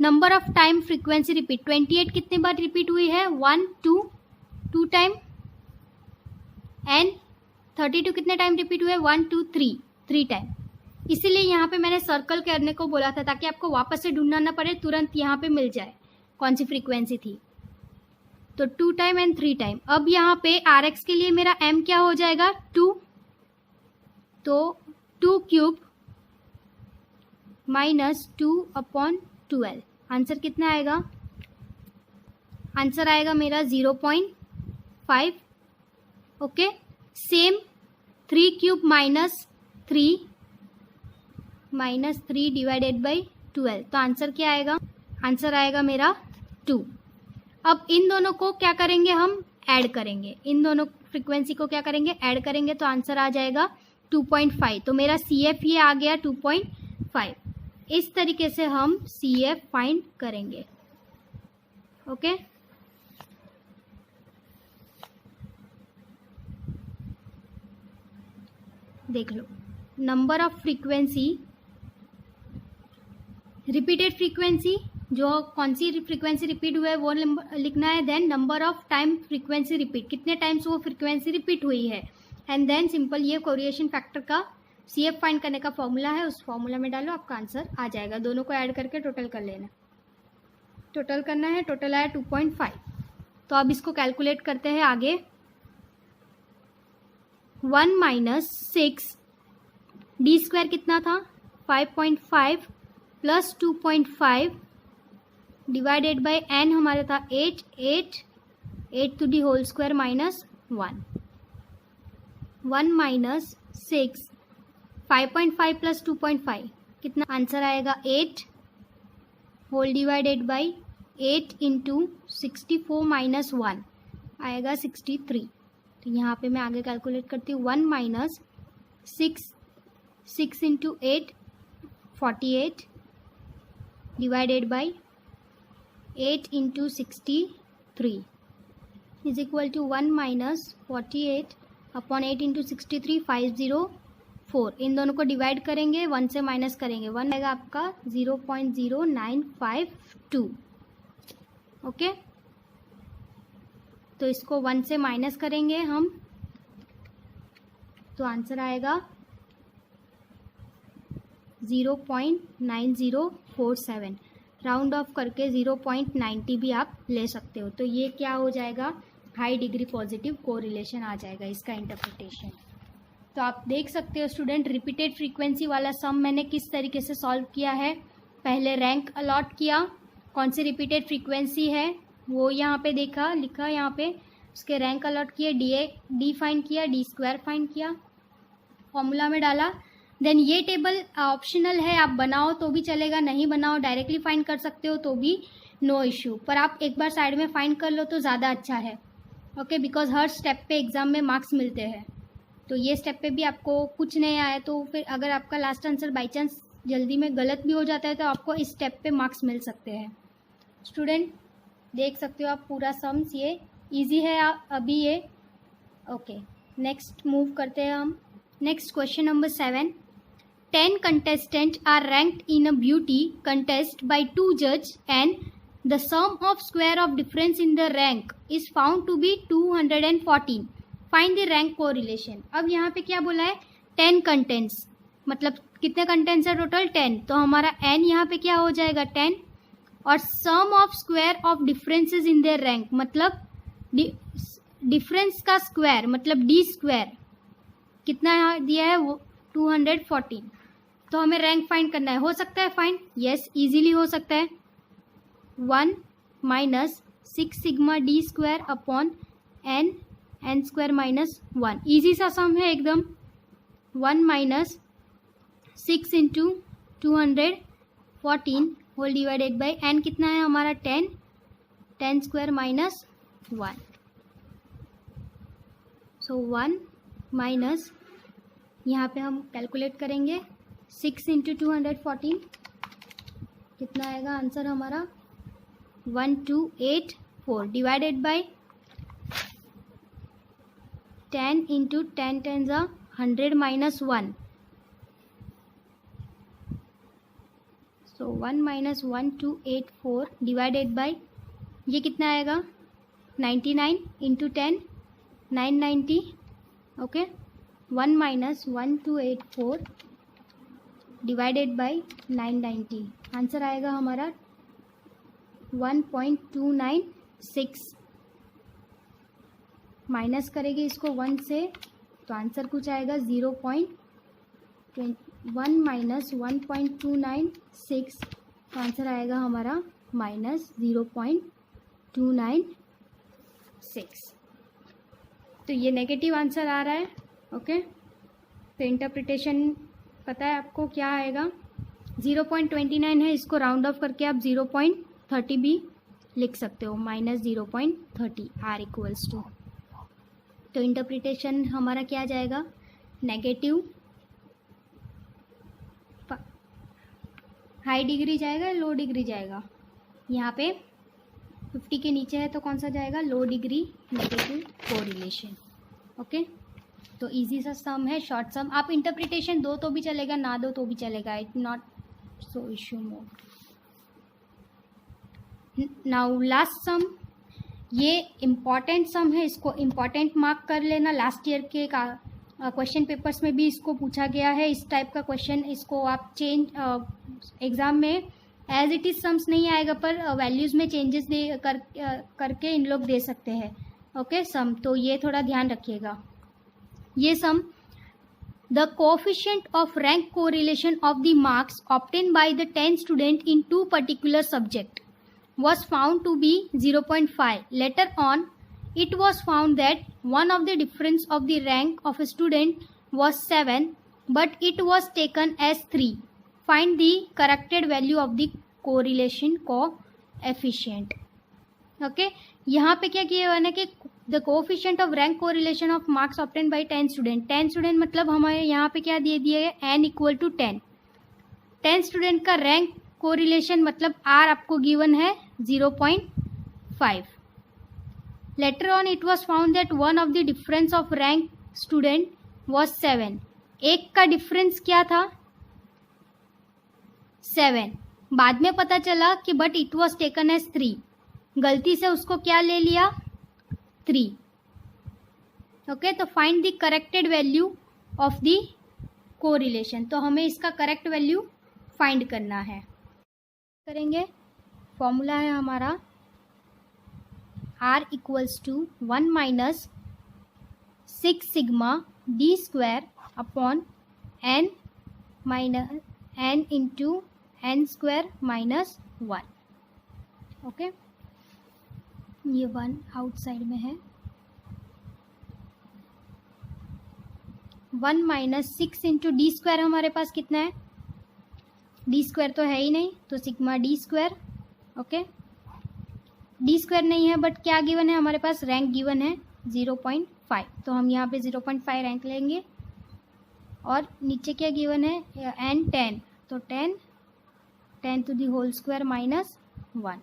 Number of time frequency repeat, 28 कितने बार रिपीट हुई है? 1 2 टाइम। एंड 32 कितने टाइम रिपीट हुए? 1 2 3 टाइम। इसीलिए यहाँ पे मैंने सर्कल करने को बोला था ताकि आपको वापस से ढूंढना ना पड़े, तुरंत यहाँ पे मिल जाए कौन सी फ्रीक्वेंसी थी। तो 2 टाइम एंड 3 टाइम। अब यहाँ पे आर एक्स के लिए मेरा m क्या हो जाएगा? 2। तो 2 क्यूब माइनस 2 अपॉन 12। आंसर कितना आएगा? आंसर आएगा मेरा 0.5। Okay, same 3 cube minus 3 divided by 12। तो आंसर क्या आएगा? आंसर आएगा मेरा 2। अब इन दोनों को क्या करेंगे? हम ऐड करेंगे। इन दोनों फ्रीक्वेंसी को क्या करेंगे? ऐड करेंगे। तो आंसर आ जाएगा 2.5। तो मेरा सी एफ ये आ गया 2.5। इस तरीके से हम सी एफ फाइंड करेंगे। ओके, देख लो। Number of frequency, repeated frequency, जो कौन सी फ्रीक्वेंसी रिपीट हुआ है वो लिखना है। Then number of time frequency repeat, कितने टाइम्स वो फ्रीक्वेंसी रिपीट हुई है। एंड देन सिंपल ये कोरिलेशन फैक्टर का सी एफ फाइंड करने का फॉर्मूला है, उस फॉर्मूला में डालो, आपका आंसर आ जाएगा। दोनों को ऐड करके टोटल कर लेना। टोटल करना है, टोटल आया 2.5। तो अब इसको कैलकुलेट करते हैं आगे। 1 माइनस 6 डी स्क्वायर कितना था? 5.5 प्लस 2.5 डिवाइडेड बाई एन हमारा था 8 to the whole square minus 1। 1 minus 6 5.5 plus 2.5 कितना? आंसर आएगा 8 whole divided by 8 into 64 minus 1 आएगा 63। तो यहाँ पे मैं आगे कैलकुलेट करती हूँ। 1 minus 6 into 8 48 divided by 8 into 63 is equal to 1 minus 48 upon 8 into 63 504। इन दोनों को डिवाइड करेंगे, 1 से माइनस करेंगे, 1 आएगा आपका 0.0952। ओके, तो इसको 1 से माइनस करेंगे हम, तो आंसर आएगा 0.9047। राउंड ऑफ करके 0.90 भी आप ले सकते हो। तो ये क्या हो जाएगा? हाई डिग्री पॉजिटिव कोरिलेशन आ जाएगा इसका इंटरप्रिटेशन। तो आप देख सकते हो स्टूडेंट, रिपीटेड फ्रीक्वेंसी वाला सम मैंने किस तरीके से सॉल्व किया है। पहले रैंक अलॉट किया, कौन सी रिपीटेड फ्रीक्वेंसी है वो यहाँ पे देखा, लिखा यहाँ पे, उसके रैंक अलॉट किए, डी फाइंड किया, डी स्क्वायर फाइंड किया, फॉर्मूला में डाला। देन ये टेबल ऑप्शनल है, आप बनाओ तो भी चलेगा, नहीं बनाओ डायरेक्टली फाइंड कर सकते हो तो भी नो इश्यू, पर आप एक बार साइड में फाइंड कर लो तो ज़्यादा अच्छा है। ओके, बिकॉज हर स्टेप पे एग्जाम में मार्क्स मिलते हैं। तो ये स्टेप पे भी आपको कुछ नहीं आया तो फिर अगर आपका लास्ट आंसर बाई चांस जल्दी में गलत भी हो जाता है तो आपको इस स्टेप पे मार्क्स मिल सकते हैं। स्टूडेंट देख सकते हो आप पूरा सम्स, ये ईजी है अभी ये। ओके, नेक्स्ट मूव करते हैं हम। Next question number 7। 10 contestants are ranked in a beauty contest by 2 judges and the sum of square of difference in the rank is found to be 214. Find the rank correlation. अब यहाँ पे क्या बोला है? 10 contents, मतलब कितने contents है total? 10। तो हमारा n यहाँ पे क्या हो जाएगा? 10 और sum of square of differences in their rank, मतलब डिफरेंस का स्क्वायर मतलब डी स्क्वायर कितना यहाँ दिया है वो 214। तो हमें रैंक फाइंड करना है। हो सकता है फाइंड? यस, इजीली हो सकता है। 1 minus 6 sigma D square upon n square minus 1, easy सा सम है एकदम। 1 minus 6 into 214 whole divided by n कितना है हमारा 10 स्क्वायर माइनस 1। सो 1 माइनस यहाँ पे हम कैलकुलेट करेंगे 6 इंटू 214 कितना आएगा आंसर हमारा 1284 divided by 10 into 10 ten 100 minus 1। So 1 minus 1284 divided by ये कितना आएगा 99 into 10 990। Okay, 1 minus 1284 divided by 990, answer आएगा हमारा 1.296। माइनस करेंगे इसको 1 से तो आंसर कुछ आएगा 0.1 माइनस 1.296, तो आंसर आएगा हमारा माइनस 0.296। तो ये नेगेटिव आंसर आ रहा है। ओके, तो इंटरप्रिटेशन पता है आपको क्या आएगा? 0.29 है, इसको राउंड ऑफ करके आप 0.30 भी लिख सकते हो, माइनस 0.30 आर इक्वल्स टू। तो इंटरप्रिटेशन हमारा क्या जाएगा? नेगेटिव हाई डिग्री जाएगा, लो डिग्री जाएगा। यहाँ पे 50 के नीचे है तो कौन सा जाएगा? लो डिग्री नेगेटिव कोरिलेशन। ओके, तो इजी सा सम है, शॉर्ट सम। आप इंटरप्रिटेशन दो तो भी चलेगा, ना दो तो भी चलेगा, it not so issue more. Now last sum, ये इम्पॉर्टेंट सम है, इसको इम्पॉर्टेंट मार्क कर लेना। लास्ट ईयर के क्वेश्चन पेपर्स में भी इसको पूछा गया है, इस टाइप का क्वेश्चन। इसको आप चेंज एग्जाम में एज इट इज सम्स नहीं आएगा, पर वैल्यूज में चेंजेस करके इन लोग दे सकते हैं। ओके, सम, तो ये थोड़ा ध्यान रखिएगा। ये sum, the coefficient of rank correlation of the marks obtain by the 10 student in 2 particular subject was found to be 0.5. Later on, it was found that one of the difference of the rank of a student was 7, but it was taken as 3. Find the corrected value of the correlation coefficient. Okay, यहाँ पे क्या किया हुआ है कि the coefficient of rank correlation of marks obtained by 10 student. 10 student मतलब हमारे यहाँ पे क्या दिए दिए है? n equal to 10. 10 स्टूडेंट का रैंक कोरिलेशन मतलब r आपको गिवन है 0.5. Later on it was found that one of the difference of rank student was 7. एक का डिफरेंस क्या था? 7. बाद में पता चला कि but it was taken as 3. गलती से उसको क्या ले लिया? 3. ओके, तो find the corrected value of the correlation. तो हमें इसका करेक्ट वैल्यू फाइंड करना है। करेंगे, फॉर्मूला है हमारा r equals to 1 minus 6 sigma D square upon n minus n into n square minus 1। Okay, ये 1 आउटसाइड में है। 1 माइनस 6 इंटू डी स्क्वायर हमारे पास कितना है? डी स्क्वायर तो है ही नहीं, तो sigma D square. Okay, D square नहीं है, बट क्या गिवन है हमारे पास? रैंक गिवन है 0.5, तो हम यहाँ पे 0.5 रैंक लेंगे। और नीचे क्या गिवन है? एन 10, तो 10 to the whole square minus 1।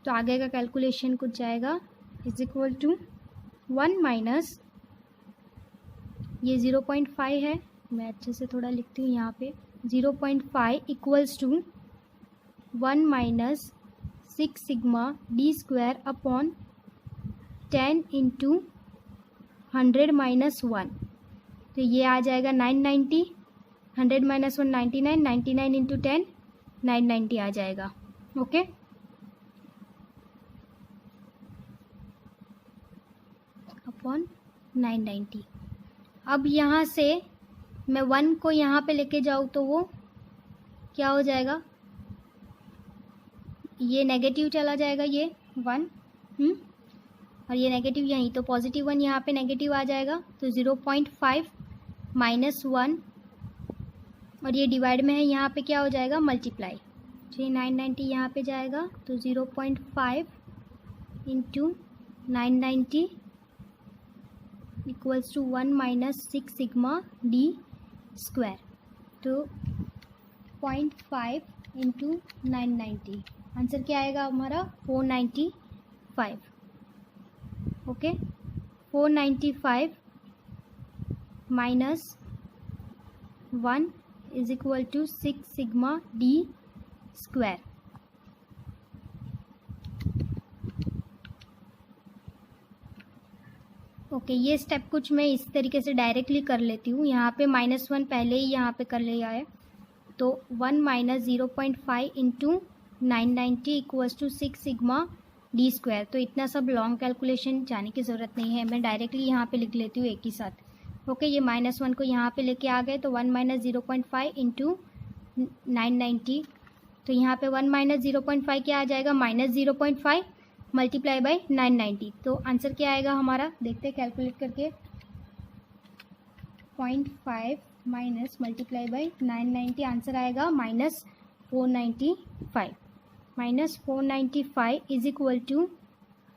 तो आगे का कैलकुलेशन कुछ जाएगा इज इक्वल टू 1 माइनस, ये 0.5 है, मैं अच्छे से थोड़ा लिखती हूँ यहाँ पे, 0.5 equals to 1 minus 6 sigma D square upon 10 into 100 minus 1, तो ये आ जाएगा 990 100 माइनस 1 99, 99 इंटू 10 990 आ जाएगा। Okay, upon 990। अब यहाँ से मैं 1 को यहाँ पे लेके जाऊँ तो वो क्या हो जाएगा, ये नेगेटिव चला जाएगा, ये 1 और ये नेगेटिव यहीं, तो पॉजिटिव 1 यहाँ पे नेगेटिव आ जाएगा, तो 0.5 माइनस 1 और ये डिवाइड में है, यहाँ पे क्या हो जाएगा मल्टीप्लाई, तो ये 990 यहाँ पे जाएगा, तो 0.5 into 990 equals to 1 minus 6 sigma D square, तो 0.5 इंटू 990, आंसर क्या आएगा हमारा 495। Okay, 495 minus 1 is equal to 6 sigma D square. Okay, ये स्टेप कुछ मैं इस तरीके से डायरेक्टली कर लेती हूँ, यहाँ पे -1 पहले ही यहाँ पे कर लिया है, तो 1 minus 0.5 into 990 equals to 6 sigma D square. तो इतना सब लॉन्ग कैलकुलेशन जाने की ज़रूरत नहीं है, मैं डायरेक्टली यहाँ पे लिख लेती हूँ एक ही साथ। ओके, ये -1 को यहाँ पे लेके आ गए, तो 1 माइनस 0.5 इंटू 990, तो यहाँ पे 1 माइनस 0.5 क्या आ जाएगा -0.5 मल्टीप्लाई बाई 990, तो आंसर क्या आएगा हमारा, देखते हैं कैलकुलेट करके, 0.5 माइनस मल्टीप्लाई बाई 990, आंसर आएगा -495। -495 is equal to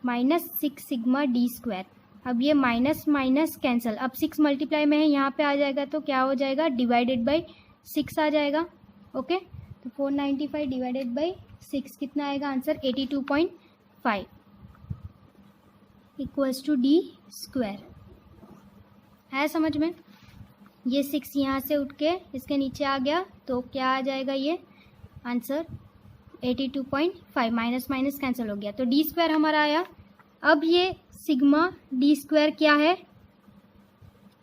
-6 sigma D square. अब ये माइनस माइनस कैंसिल, अब 6 मल्टीप्लाई में है, यहाँ पे आ जाएगा, तो क्या हो जाएगा डिवाइडेड बाई 6 आ जाएगा। ओके, तो 495 डिवाइडेड बाई 6 कितना आएगा answer 82.5 equals to d square. है समझ में, ये 6 यहाँ से उठ के इसके नीचे आ गया, तो क्या आ जाएगा ये आंसर 82.5, माइनस माइनस कैंसिल हो गया, तो डी स्क्वायर हमारा आया। अब ये सिग्मा डी स्क्वायर क्या है,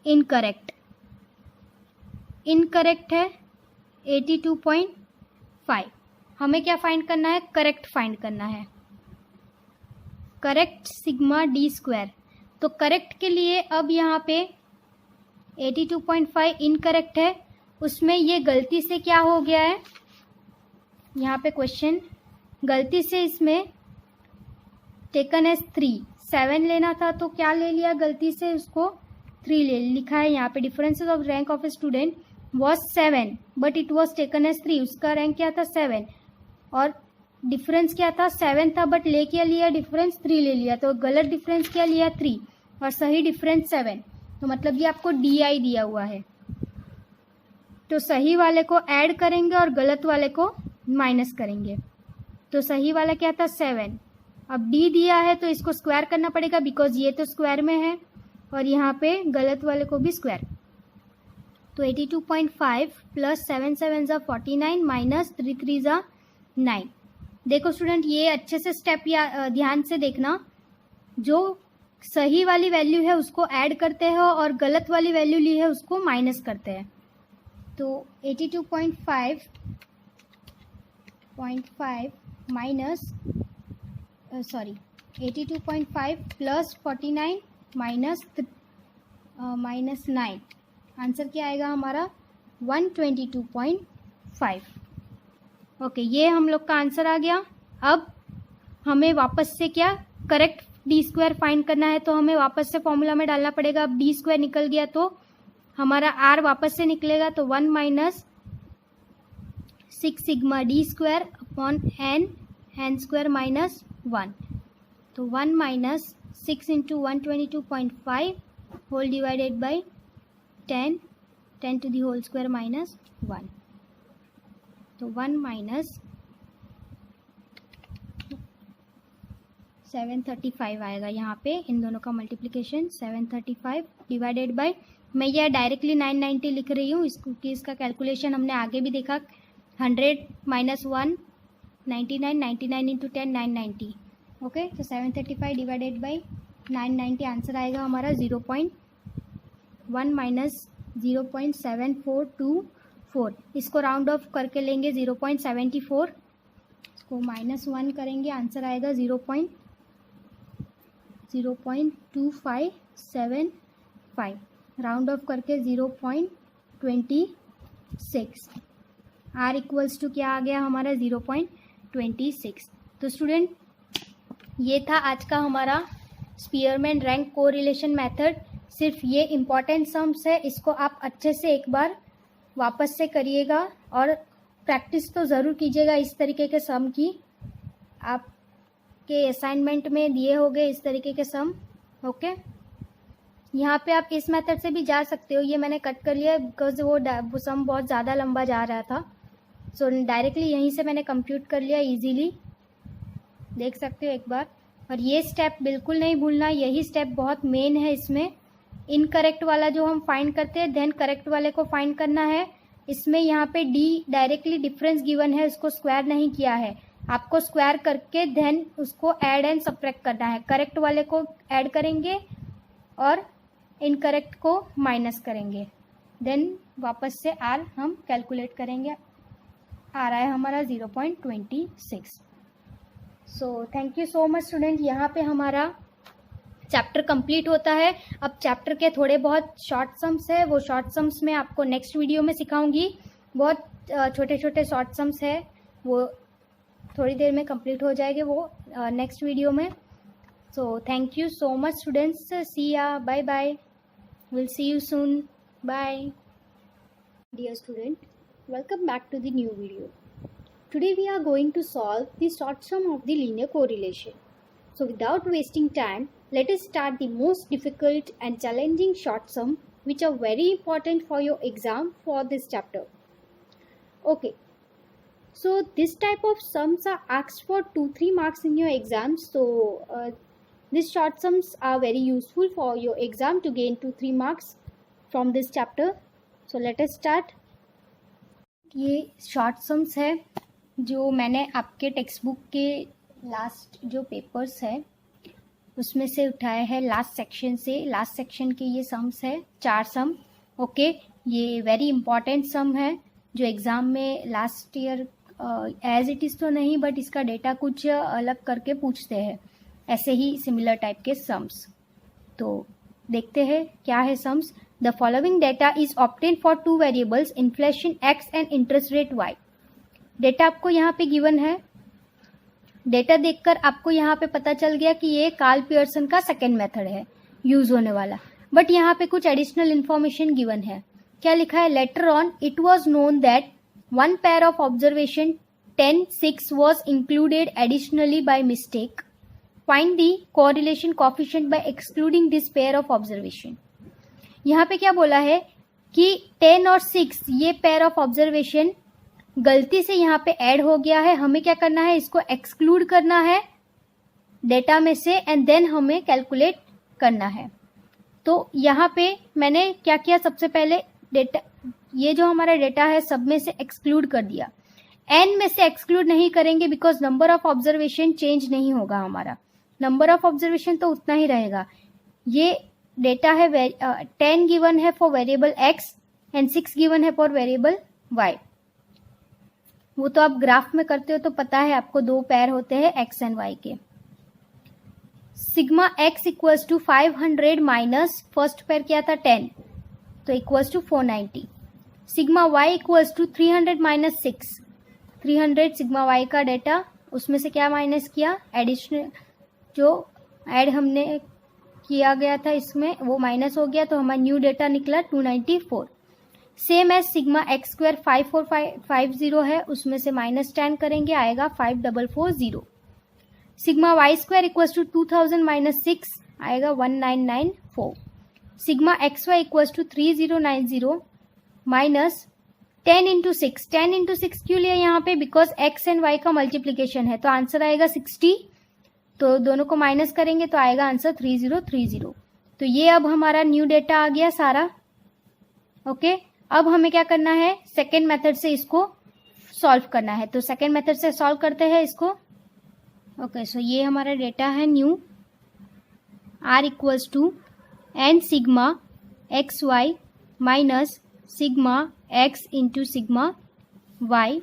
इनकरेक्ट, इनकरेक्ट है 82.5। हमें क्या फाइंड करना है, करेक्ट फाइंड करना है, करेक्ट सिग्मा डी स्क्वायर। तो करेक्ट के लिए अब यहाँ पे 82.5 इनकरेक्ट है, उसमें ये गलती से क्या हो गया है, यहाँ पे क्वेश्चन गलती से इसमें टेकन एज 3, 7 लेना था तो क्या ले लिया गलती से, उसको 3 ले लिखा है यहाँ पे। Differences of rank of a student was 7 but it was taken as 3, उसका रैंक क्या था 7 और डिफरेंस क्या था 7 था, बट ले क्या लिया डिफरेंस 3 ले लिया, तो गलत डिफरेंस क्या लिया 3 और सही डिफरेंस 7, तो मतलब ये आपको DI दिया हुआ है, तो सही वाले को ऐड करेंगे और गलत वाले को माइनस करेंगे। तो सही वाला क्या था 7, अब D दिया है तो इसको स्क्वायर करना पड़ेगा बिकॉज ये तो स्क्वायर में है और यहाँ पे गलत वाले को भी स्क्वायर, तो 82.5 प्लस 7 7 ज़ा 49 माइनस 3 3 ज़ा 9। देखो स्टूडेंट, ये अच्छे से स्टेप ध्यान से देखना, जो सही वाली वैल्यू है उसको ऐड करते हो और गलत वाली वैल्यू ली है उसको माइनस करते हैं। तो 82.5 माइनस 82.5 प्लस 49 माइनस 9, आंसर क्या आएगा हमारा 122.5। ओके, ये हम लोग का आंसर आ गया। अब हमें वापस से क्या करेक्ट डी स्क्वायर फाइंड करना है, तो हमें वापस से फॉर्मूला में डालना पड़ेगा। अब डी स्क्वायर निकल गया तो हमारा आर वापस से निकलेगा, तो 1 minus 6 sigma D square upon n square minus 1, तो 1 minus 6 into 122.5 whole divided by 10 to the whole square minus 1, तो 1 माइनस 735 आएगा यहाँ पे, इन दोनों का मल्टीप्लिकेशन 735 डिवाइडेड बाय, मैं यह डायरेक्टली 990 लिख रही हूँ क्योंकि इसका कैलकुलेशन हमने आगे भी देखा, 100 माइनस 1 99, 99 इंटू 10 990। ओके, तो 735 डिवाइडेड बाई 990, आंसर आएगा हमारा 0.1 माइनस 0.7425 4, इसको राउंड ऑफ करके लेंगे 0.74, इसको -1 करेंगे, आंसर आएगा 0.2575, राउंड ऑफ करके 0.26, आर इक्वल्स टू क्या आ गया हमारा 0.26। तो स्टूडेंट ये था आज का हमारा स्पीयरमैन रैंक कोरिलेशन मेथड। सिर्फ ये इम्पॉर्टेंट सम्स है, इसको आप अच्छे से एक बार वापस से करिएगा और प्रैक्टिस तो ज़रूर कीजिएगा इस तरीके के सम की। आपके असाइनमेंट में दिए होंगे इस तरीके के सम। ओके, यहाँ पे आप इस मेथड से भी जा सकते हो, ये मैंने कट कर लिया बिकॉज वो सम बहुत ज़्यादा लंबा जा रहा था। सो डायरेक्टली यहीं से मैंने कंप्यूट कर लिया इजीली, देख सकते हो एक बार। और ये स्टेप बिल्कुल नहीं भूलना, यही स्टेप बहुत मेन है इसमें। इनकरेक्ट वाला जो हम फाइंड करते हैं देन करेक्ट वाले को फाइंड करना है। इसमें यहाँ पे डी डायरेक्टली डिफरेंस गिवन है, उसको स्क्वायर नहीं किया है, आपको स्क्वायर करके देन उसको ऐड एंड सब्ट्रैक्ट करना है। करेक्ट वाले को ऐड करेंगे और इनकरेक्ट को माइनस करेंगे, देन वापस से आर हम कैलकुलेट करेंगे। आ रहा है हमारा 0.26। सो thank you so much student. यहाँ पे हमारा चैप्टर कंप्लीट होता है। अब चैप्टर के थोड़े बहुत शॉर्ट सम्स है, वो शॉर्ट सम्स मैं आपको नेक्स्ट वीडियो में सिखाऊंगी। बहुत छोटे छोटे शॉर्ट सम्स है, वो थोड़ी देर में कंप्लीट हो जाएंगे वो नेक्स्ट वीडियो में। So thank you so much students, see ya, bye bye, will see you soon, bye. Dear student, welcome back to the new video. Today we are going to solve the short sum of the linear correlation. So without wasting time, let us start the most difficult and challenging short sum which are very important for your exam for this chapter. Okay, so this type of sums are asked for 2-3 marks in your exam. So these short sums are very useful for your exam to gain 2-3 marks from this chapter. So let us start. ये short sums है जो मैंने आपके text book के last जो papers है उसमें से उठाया है, लास्ट सेक्शन से। लास्ट सेक्शन के ये सम्स है, 4 सम। ओके, ये वेरी इंपॉर्टेंट सम है जो एग्ज़ाम में last year as it is तो नहीं बट इसका डेटा कुछ अलग करके पूछते हैं, ऐसे ही सिमिलर टाइप के सम्स। तो देखते हैं क्या है sums. The following data is obtained for 2 variables, inflation x and interest rate y. Data आपको यहाँ पे गिवन है। डेटा देखकर आपको यहाँ पे पता चल गया कि ये कार्ल पियर्सन का सेकेंड मेथड है यूज होने वाला, बट यहाँ पे कुछ एडिशनल इन्फॉर्मेशन गिवन है। क्या लिखा है? Later on it was known that one pair of observation 10-6 was included additionally by mistake, find the correlation coefficient by excluding this pair of observation. यहाँ पे क्या बोला है कि 10 और 6 ये पेयर ऑफ ऑब्जर्वेशन गलती से यहाँ पे ऐड हो गया है, हमें क्या करना है, इसको एक्सक्लूड करना है डेटा में से एंड देन हमें कैलकुलेट करना है। तो यहाँ पे मैंने क्या किया, सबसे पहले डेटा, ये जो हमारा डेटा है सब में से एक्सक्लूड कर दिया। एन में से एक्सक्लूड नहीं करेंगे because number of observation change नहीं होगा, हमारा नंबर ऑफ ऑब्जर्वेशन तो उतना ही रहेगा। ये डेटा है 10 गिवन है for variable x and 6 given है फॉर वेरिएबल y। वो तो आप ग्राफ में करते हो तो पता है आपको, 2 पेयर होते हैं x एंड y के। Sigma x equals to 500 minus first pair क्या था 10, तो equals to 490। Sigma y equals to 300 minus 6, 300 sigma y का डेटा, उसमें से क्या माइनस किया, एडिशनल जो ऐड हमने किया गया था इसमें वो माइनस हो गया, तो हमारा न्यू डेटा निकला 294। Same as sigma x square 5450 है, उसमें से -10 करेंगे, आएगा 5440। Sigma y square equals to 2000 minus 6 आएगा 1994। Sigma x y equals to 3090 minus 10 into 6। 10 into 6 क्यों लिया यहाँ पे, बिकॉज एक्स एंड वाई का मल्टीप्लीकेशन है, तो आंसर आएगा 60। तो दोनों को माइनस करेंगे तो आएगा आंसर 3030। तो ये अब हमारा न्यू डेटा आ गया सारा। ओके, अब हमें क्या करना है, सेकेंड मेथड से इसको सॉल्व करना है। तो सेकेंड मेथड से सॉल्व करते हैं इसको। ओके, सो ये हमारा डेटा है new, r equals to n sigma x y minus sigma x into sigma y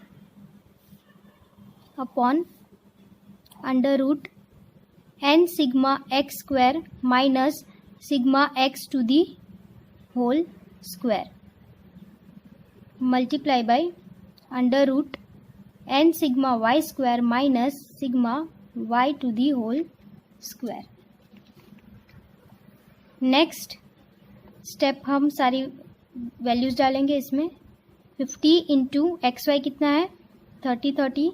upon under root n sigma x square minus sigma x to the whole square multiply by under root n sigma y square minus sigma y to the whole square. Next step हम सारी values डालेंगे इसमें. 50 into x Y कितना है 30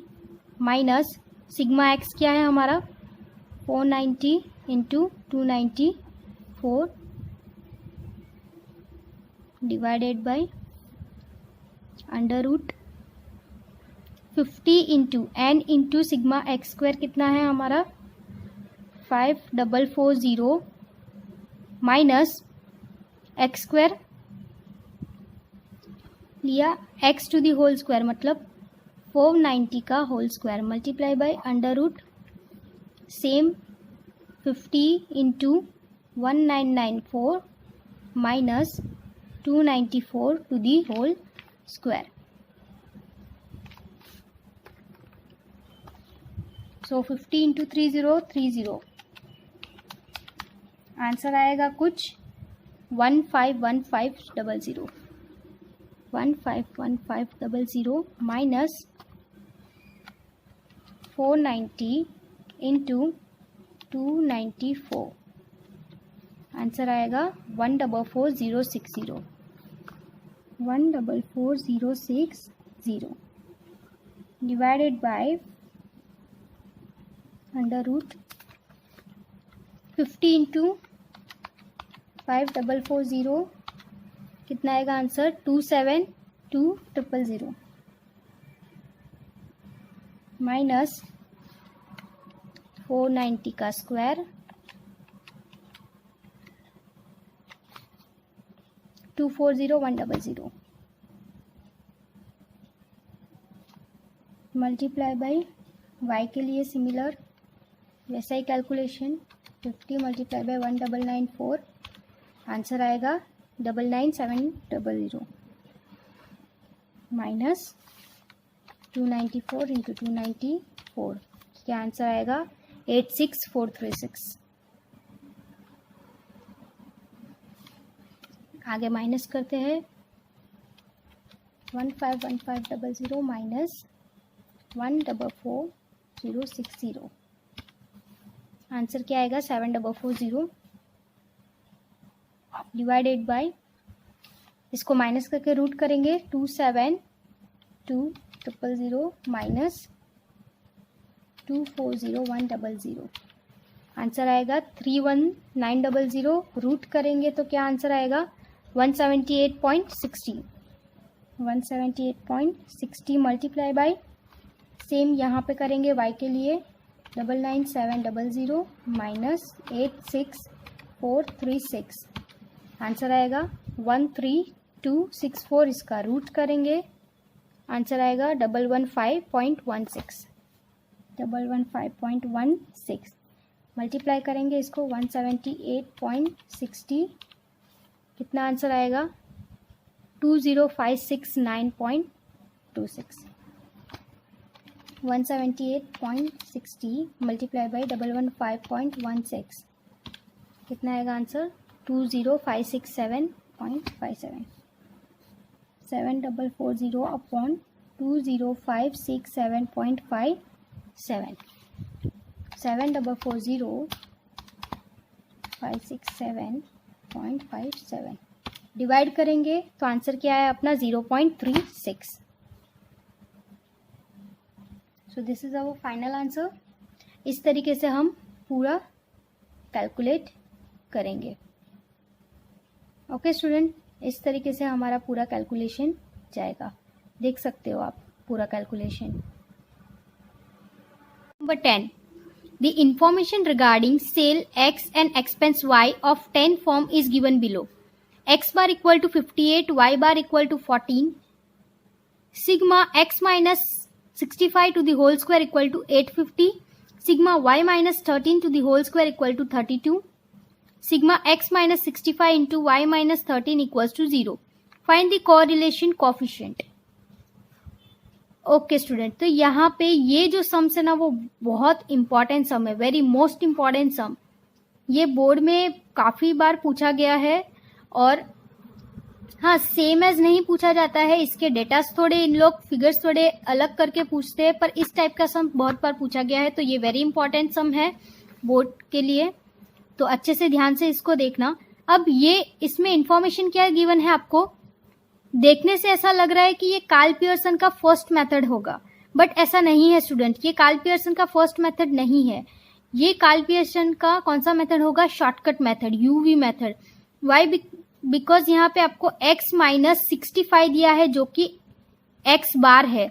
minus sigma x क्या है हमारा 490 into 294 divided by under root 50 into n into sigma x square कितना है हमारा 5440 माइनस एक्स स्क्वायर लिया x to the whole square मतलब 490 का whole square multiply by under root same 50 into 1994 minus 294 to the whole square. So 50 into 30 answer आएगा कुछ 151500 151500 minus 490 into 294 answer आएगा 144060 144060 divided by under root 50 into 5440 कितना आएगा answer 272000 minus 490 का square 240100 multiply by y के लिए सिमिलर वैसा ही calculation 50 multiply by 1994 answer आएगा 99700 माइनस 294 इंटू 294 क्या आंसर आएगा 86436. आगे माइनस करते हैं 151500 माइनस 144060 आंसर क्या आएगा 7440 डिवाइडेड बाय इसको माइनस करके रूट करेंगे 27200 माइनस 240100 आंसर आएगा 31900 रूट करेंगे तो क्या आंसर आएगा 178.60 178.60 मल्टीप्लाई बाय सेम यहाँ पे करेंगे y के लिए 99700 माइनस 86436 आंसर आएगा 13264 इसका रूट करेंगे आंसर आएगा 115.16 115.16 मल्टीप्लाई करेंगे इसको 178.60 कितना आंसर आएगा 20569.26 178.60 मल्टीप्लाई बाई 115.16 कितना आएगा आंसर 20567.57 7440 अपॉन 20567.57 7440 डिवाइड करेंगे तो आंसर क्या है अपना 0.36. So this is our final answer. इस तरीके से हम पूरा कैलकुलेट करेंगे. ओके स्टूडेंट, इस तरीके से हमारा पूरा कैलकुलेशन जाएगा. देख सकते हो आप पूरा calculation. Number 10. The information regarding sale X and expense Y of 10 firm is given below. X bar equal to 58, Y bar equal to 14. Sigma X minus 65 to the whole square equal to 850. Sigma Y minus 13 to the whole square equal to 32. Sigma X minus 65 into Y minus 13 equals to 0. Find the correlation coefficient. Okay student, तो यहाँ पे ये जो sums है ना वो बहुत important sum है, वेरी मोस्ट इंपॉर्टेंट सम। ये बोर्ड में काफी बार पूछा गया है और हाँ सेम एज नहीं पूछा जाता है, इसके डेटास थोड़े इन लोग फिगर्स थोड़े अलग करके पूछते हैं, पर इस टाइप का सम बहुत बार पूछा गया है, तो ये वेरी इंपॉर्टेंट सम है बोर्ड के लिए, तो अच्छे से ध्यान से इसको देखना। अब ये इसमें इंफॉर्मेशन क्या गिवन है आपको, देखने से ऐसा लग रहा है कि ये कार्ल पियर्सन का फर्स्ट मेथड होगा, बट ऐसा नहीं है स्टूडेंट, ये कार्ल पियर्सन का फर्स्ट मेथड नहीं है। ये कार्ल पियर्सन का कौन सा मेथड होगा, shortcut method, UV method. Why, because यहाँ पे आपको x माइनस 65 दिया है जो कि x बार है।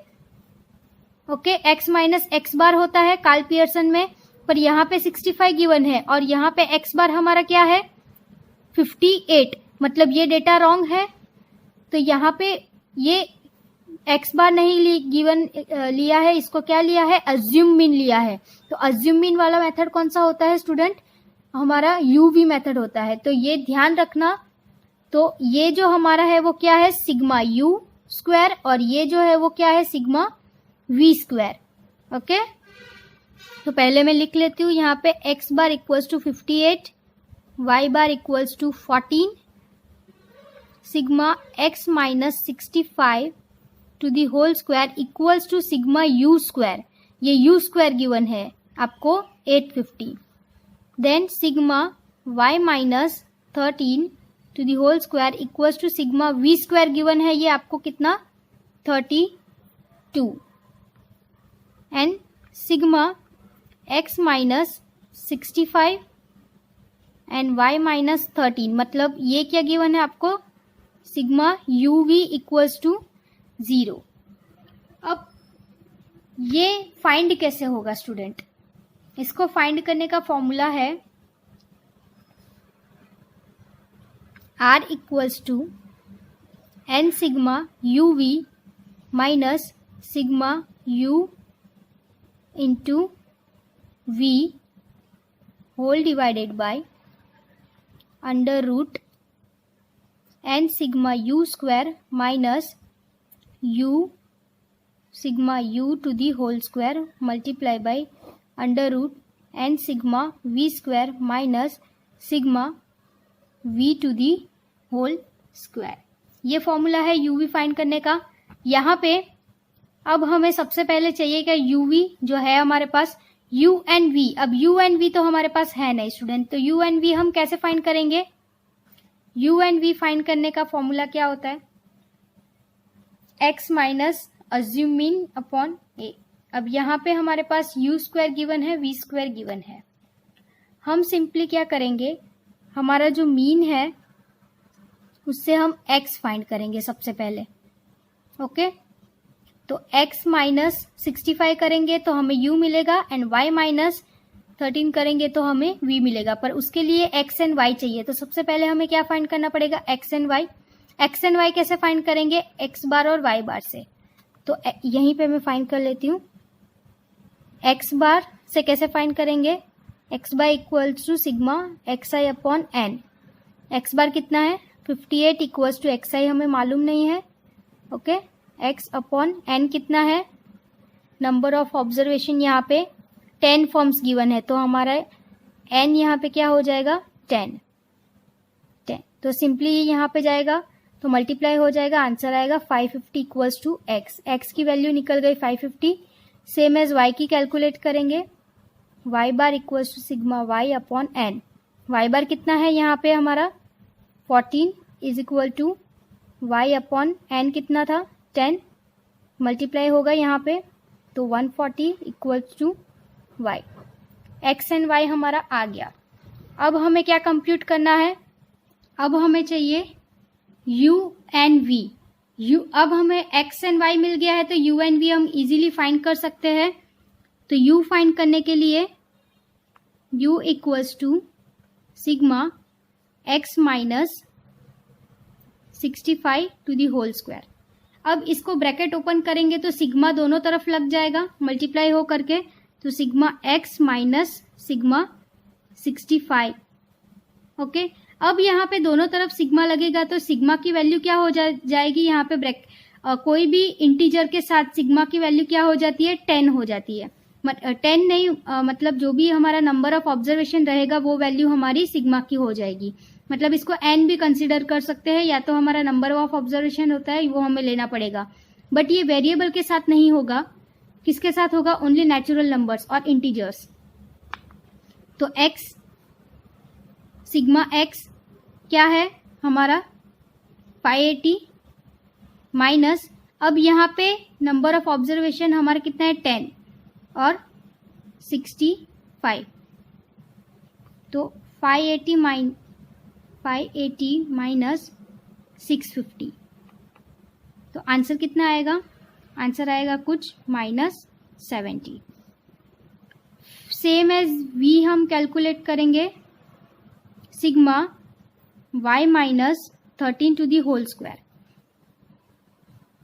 ओके, x माइनस x बार होता है कार्ल पियर्सन में, पर यहाँ पे 65 गिवन है और यहाँ पे x बार हमारा क्या है 58, मतलब ये डेटा रॉन्ग है। तो यहाँ पे ये x बार नहीं गिवन लिया है, इसको क्या लिया है, अज्यूम मीन लिया है। तो अज्यूम मीन वाला मेथड कौन सा होता है स्टूडेंट, हमारा यूवी मेथड होता है, तो ये ध्यान रखना। तो ये जो हमारा है वो क्या है, सिग्मा यू स्क्वायर, और ये जो है वो क्या है, सिग्मा वी स्क्वायर। ओके, तो पहले मैं लिख लेती हूँ यहाँ पे x बार equals to 58, y bar equals to 14, sigma x minus 65 to the whole square equals to sigma u square, ये u स्क्वायर गिवन है आपको 850, then sigma y minus 13 to the whole square equals to sigma v square given है, ये आपको कितना 32, and sigma x minus 65 and y minus 13, मतलब ये क्या गिवन है आपको, sigma u we equals to 0। अब ये फाइंड कैसे होगा स्टूडेंट, इसको फाइंड करने का फॉर्मूला है R equals to n sigma u v minus sigma u into v whole divided by under root n sigma u square minus u sigma u to the whole square multiply by under root n sigma v square minus sigma v to the whole square. ये formula है UV find करने का। यहाँ पे अब हमें सबसे पहले चाहिए क्या, यूवी जो है हमारे पास यू एंड वी। अब यू एंड वी तो हमारे पास है नहीं स्टूडेंट, तो यू एंड वी हम कैसे फाइंड करेंगे, यू एंड वी फाइंड करने का फॉर्मूला क्या होता है, X minus assume mean upon A. अब यहाँ पे हमारे पास यू स्क्वायर गिवन है, वी स्क्वायर गिवन है, हम सिंपली क्या करेंगे, हमारा जो मीन है उससे हम x फाइंड करेंगे सबसे पहले। ओके, तो x माइनस 65 करेंगे तो हमें u मिलेगा, एंड y माइनस 13 करेंगे तो हमें v मिलेगा, पर उसके लिए x एंड y चाहिए। तो सबसे पहले हमें क्या फाइंड करना पड़ेगा, x and y। x and y कैसे फाइंड करेंगे, x बार और y बार से। तो यहीं पे मैं फाइंड कर लेती हूँ, x बार से कैसे फाइंड करेंगे, x बार equals to sigma x i upon n. x bar कितना है 58 इक्वल्स टू एक्स आई हमें मालूम नहीं है। ओके, x अपॉन एन कितना है, नंबर ऑफ ऑब्जर्वेशन यहाँ पे 10 फॉर्म्स गिवन है, तो हमारा n यहाँ पे क्या हो जाएगा 10। तो सिंपली यहाँ पे जाएगा तो मल्टीप्लाई हो जाएगा, आंसर आएगा 550 इक्वल्स टू x। x की वैल्यू निकल गई 550। सेम एज y की कैलकुलेट करेंगे, y bar equals to sigma y upon n. y bar कितना है यहाँ पे हमारा 14 is equal to y upon n कितना था 10, मल्टीप्लाई होगा यहाँ पे तो 140 equals to y। x and y हमारा आ गया। अब हमें क्या कंप्यूट करना है, अब हमें चाहिए u एंड v। अब हमें x एंड y मिल गया है तो u एंड v हम इजीली फाइंड कर सकते हैं। तो u फाइंड करने के लिए u equals to sigma x minus 65 to the whole square. अब इसको ब्रैकेट ओपन करेंगे तो सिग्मा दोनों तरफ लग जाएगा मल्टीप्लाई हो करके, तो sigma x minus sigma 65। Okay, अब यहाँ पे दोनों तरफ सिग्मा लगेगा तो सिग्मा की वैल्यू क्या हो जाएगी, यहाँ पे कोई भी इंटीजर के साथ सिग्मा की वैल्यू क्या हो जाती है, 10 हो जाती है। 10 नहीं, मतलब जो भी हमारा नंबर ऑफ ऑब्जर्वेशन रहेगा वो वैल्यू हमारी सिग्मा की हो जाएगी। मतलब इसको n भी कंसिडर कर सकते हैं, या तो हमारा नंबर ऑफ ऑब्जर्वेशन होता है वो हमें लेना पड़ेगा, बट ये वेरिएबल के साथ नहीं होगा। किसके साथ होगा, ओनली नेचुरल नंबर्स और इंटीजर्स। तो x सिग्मा x क्या है हमारा 580 माइनस, अब यहाँ पे नंबर ऑफ ऑब्जर्वेशन हमारा कितना है 10 और 65, तो 580 माइनस 650, तो आंसर कितना आएगा, आंसर आएगा कुछ -70। सेम एज v हम कैलकुलेट करेंगे sigma y minus 13 to the whole square,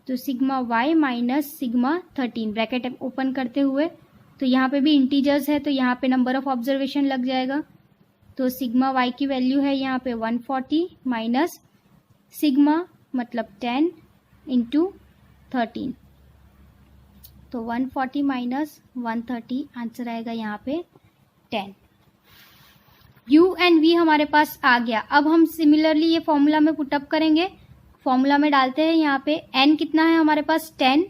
तो sigma y minus sigma 13 bracket open करते हुए, तो यहाँ पे भी इंटीजर्स है तो यहाँ पे नंबर ऑफ ऑब्जर्वेशन लग जाएगा, तो सिग्मा y की वैल्यू है यहाँ पे 140 माइनस सिग्मा मतलब 10 इंटू 13, तो 140 माइनस 130 आंसर आएगा यहाँ पे 10। u एंड v हमारे पास आ गया। अब हम सिमिलरली ये फॉर्मूला में पुटअप करेंगे, फॉर्मूला में डालते हैं। यहाँ पे n कितना है हमारे पास 10,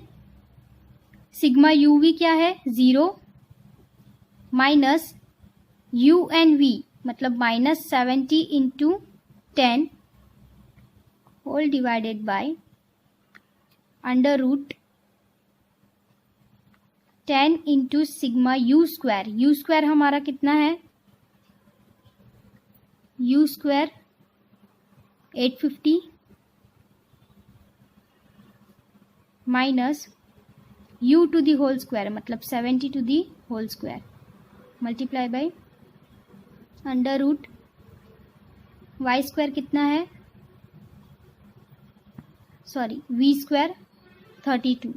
सिग्मा u v क्या है 0 माइनस u एंड v मतलब -70 into 10 whole divided by under root 10 into sigma u square हमारा कितना है, u square 850 minus u to the whole square मतलब 70 to the whole square multiply by under root y square कितना है, sorry v square 32,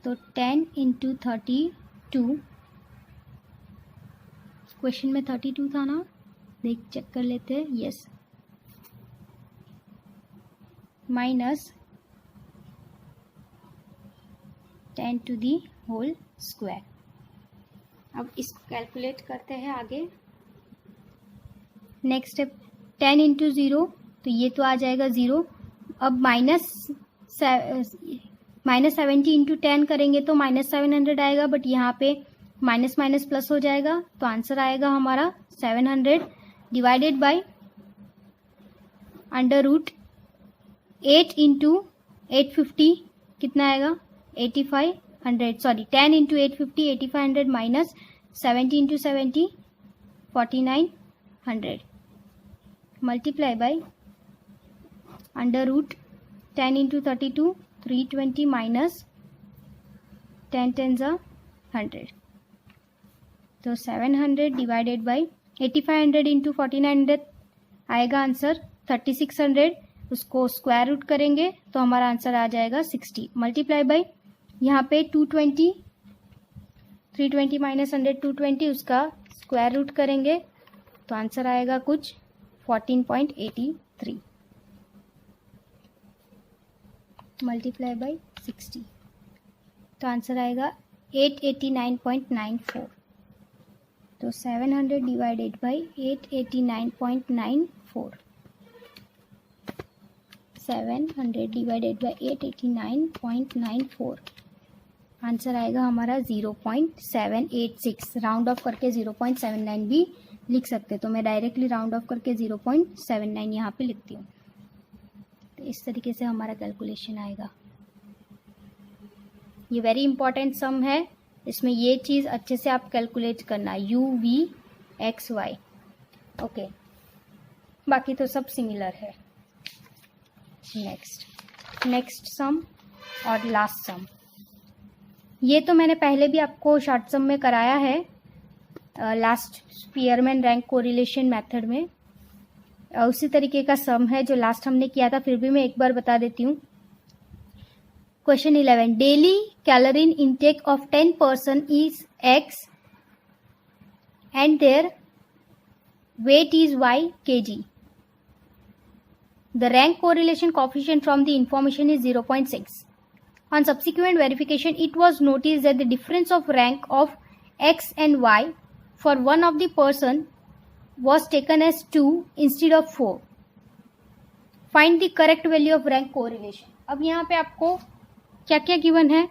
तो 10 into 32, question में 32 था ना, देख चेक कर लेते हैं, yes, minus 10 to the whole square. अब इसको कैलकुलेट करते हैं आगे। नेक्स्ट स्टेप 10 इंटू 0, तो ये तो आ जाएगा 0। अब -70 इंटू 10 करेंगे तो -700 आएगा, बट यहाँ पे माइनस माइनस प्लस हो जाएगा, तो आंसर आएगा हमारा 700 divided by under root 8 into 850 कितना आएगा 8500, sorry 10 into 850 8500 minus 70 into 70 4900 multiply by under root 10 into 32 320 minus 10 10 100, तो 700 डिवाइडेड बाय 8500 इंटू 4900 आएगा आंसर 3600, उसको स्क्वायर रूट करेंगे तो हमारा आंसर आ जाएगा 60 मल्टीप्लाई बाय यहाँ पे 220 320 माइनस 100 220, उसका स्क्वायर रूट करेंगे तो आंसर आएगा कुछ 14.83 मल्टीप्लाई बाय 60, तो आंसर आएगा 889.94, तो 700 divided bye 889.94, 700 divided bye 889.94 answer आएगा हमारा 0.786, राउंड ऑफ करके 0.79 भी लिख सकते, तो मैं डायरेक्टली राउंड ऑफ करके 0.79 यहाँ पे लिखती हूँ। तो इस तरीके से हमारा कैलकुलेशन आएगा। ये वेरी इंपॉर्टेंट सम है, इसमें ये चीज़ अच्छे से आप कैलकुलेट करना, u v x y, okay, बाकी तो सब सिमिलर है। नेक्स्ट सम और लास्ट सम, ये तो मैंने पहले भी आपको शॉर्ट सम में कराया है, last Spearman rank correlation method में, उसी तरीके का सम है जो लास्ट हमने किया था, फिर भी मैं एक बार बता देती हूँ। Question 11, daily calorie intake of 10 person is x and their weight is y kg. The rank correlation coefficient from the information is 0.6. On subsequent verification, it was noticed that the difference of rank of x and y for one of the person was taken as 2 instead of 4. Find the correct value of rank correlation. अब यहाँ पे आपको क्या क्या given है?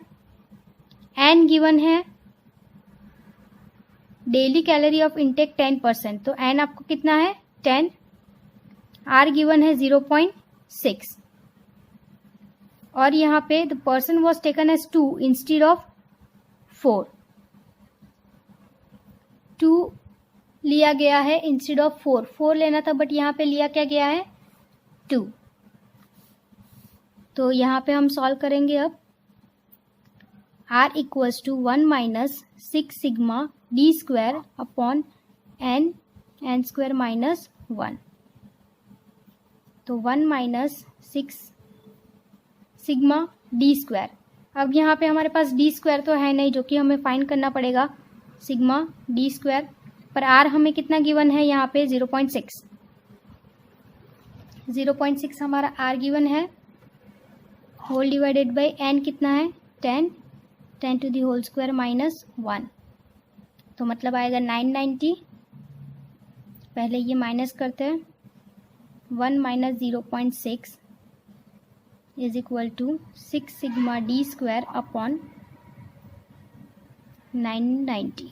n given है, daily calorie of intake 10%, तो n आपको कितना है 10, r गिवन है 0.6 और यहाँ पे the person was taken as 2 instead of 4. 2 लिया गया है इंस्टेड ऑफ 4 लेना था, बट यहाँ पे लिया क्या गया है 2. तो यहाँ पे हम सॉल्व करेंगे. अब r equals to 1 minus 6 sigma D square upon n square minus 1. तो 1 माइनस 6 सिग्मा डी स्क्वायर. अब यहाँ पे हमारे पास डी स्क्वायर तो है नहीं, जो कि हमें फाइंड करना पड़ेगा सिग्मा डी स्क्वायर. पर आर हमें कितना गिवन है यहाँ पे 0.6. 0.6 हमारा आर गिवन है. होल डिवाइडेड बाई एन कितना है 10 to the whole square minus 1. तो मतलब आएगा 990. पहले ये माइनस करते हैं. 1 minus 0.6 is equal to 6 sigma D square upon 990.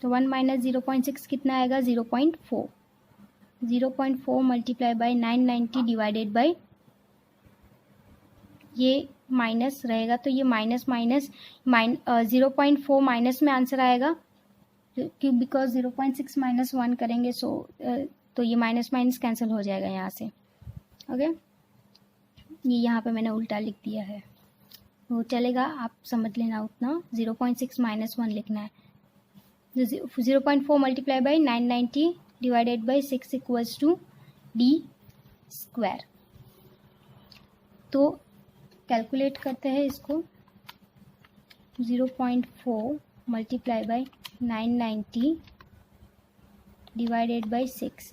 तो 1 माइनस 0.6 कितना आएगा 0.4. 0.4 मल्टीप्लाई बाई 990 डिवाइडेड बाई, ये माइनस रहेगा तो ये माइनस 0.4 माइनस में आंसर आएगा, क्यों बिकॉज 0.6 माइनस 1 करेंगे तो ये माइनस माइनस कैंसिल हो जाएगा यहाँ से. ओके ये यहाँ पे मैंने उल्टा लिख दिया है, वो चलेगा, आप समझ लेना उतना. 0.6 माइनस 1 लिखना है. 0.4 multiply by 990 divided by 6 equals to d square. तो कैलकुलेट करते हैं इसको. 0.4 multiply by 990 divided by 6,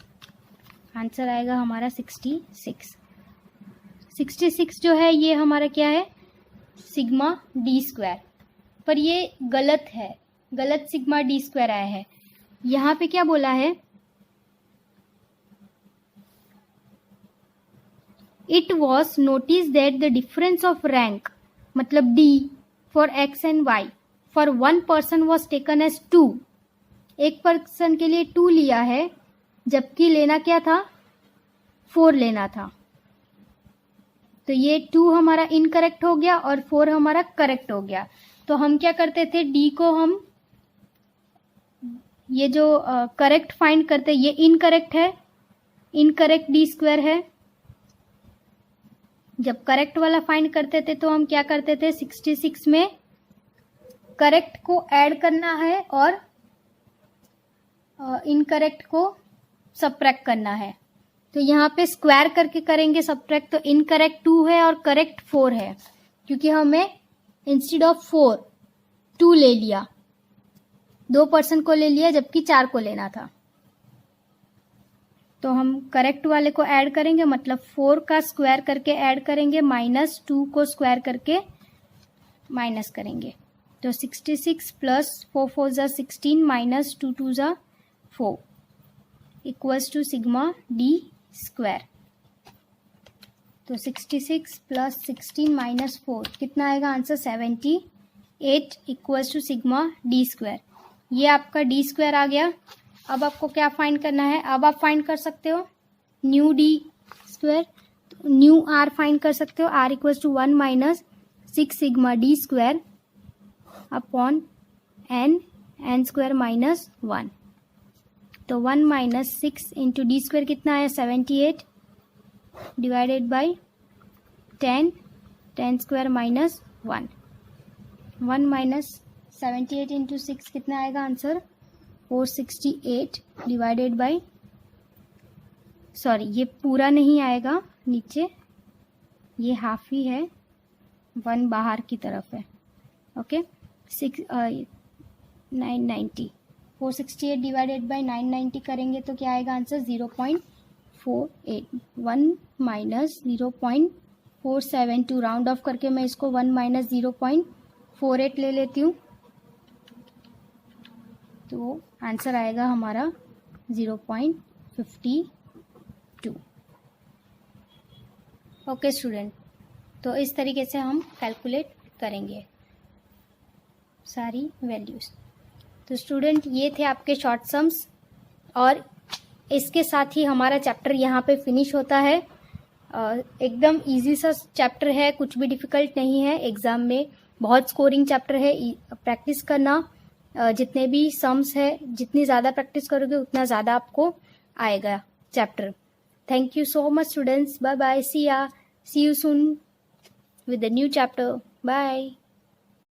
answer आएगा हमारा 66. 66 जो है ये हमारा क्या है सिग्मा डी स्क्वायर, पर ये गलत है, गलत सिग्मा डी स्क्वायर आया है. यहाँ पे क्या बोला है, it was notice that the difference of rank मतलब D for X and Y for one person was taken as 2. एक पर्सन के लिए 2 लिया है, जबकि लेना क्या था 4 लेना था. तो ये 2 हमारा इनकरेक्ट हो गया और 4 हमारा करेक्ट हो गया. तो हम क्या करते थे, डी को हम ये जो करेक्ट फाइंड करते, ये इनकरेक्ट है, इनकरेक्ट डी स्क्वायर है. जब करेक्ट वाला फाइंड करते थे तो हम क्या करते थे, 66 में करेक्ट को ऐड करना है और इनकरेक्ट को सबट्रैक्ट करना है. तो यहाँ पे स्क्वायर करके करेंगे सबट्रैक्ट, तो इनकरेक्ट 2 है और करेक्ट 4 है, क्योंकि हमें इंस्टेड ऑफ 4 2 ले लिया, 2 पर्सन को ले लिया जबकि 4 को लेना था. तो हम करेक्ट वाले को ऐड करेंगे, मतलब 4 का स्क्वायर करके ऐड करेंगे, माइनस 2 को स्क्वायर करके माइनस करेंगे. तो 66 प्लस 4 4 ज़ा 16 माइनस 2 2 ज़ा 4 equals to sigma D square. तो 66 प्लस 16 माइनस 4 कितना आएगा answer 78 equals to sigma D square. ये आपका डी स्क्वायर आ गया. अब आपको क्या फाइंड करना है, अब आप फाइंड कर सकते हो new d square, new r find कर सकते हो. R equals to 1 minus 6 sigma D square upon n square minus 1. तो 1 माइनस 6 इंटू डी स्क्वायर कितना है 78 divided by 10 square minus 1. 1 minus 78 into 6 कितना आएगा आंसर 468 डिवाइडेड बाई, सॉरी ये पूरा नहीं आएगा, नीचे ये हाफ ही है, 1 बाहर की तरफ है. ओके 990 468 डिवाइडेड बाई 990 करेंगे तो क्या आएगा आंसर 0.48. 1 माइनस 0.472. राउंड ऑफ करके मैं इसको 1 माइनस 0.48 ले लेती हूँ, तो आंसर आएगा हमारा 0.52. ओके स्टूडेंट, तो इस तरीके से हम कैलकुलेट करेंगे सारी वैल्यूज़. तो स्टूडेंट ये थे आपके शॉर्ट सम्स, और इसके साथ ही हमारा चैप्टर यहाँ पे फिनिश होता है. एकदम इजी सा चैप्टर है, कुछ भी डिफ़िकल्ट नहीं है. एग्ज़ाम में बहुत स्कोरिंग चैप्टर है. प्रैक्टिस करना, जितने भी सम्स है जितनी ज़्यादा प्रैक्टिस करोगे उतना ज़्यादा आपको आएगा chapter. Thank you so much students. Bye bye. See you soon with the new chapter. Bye.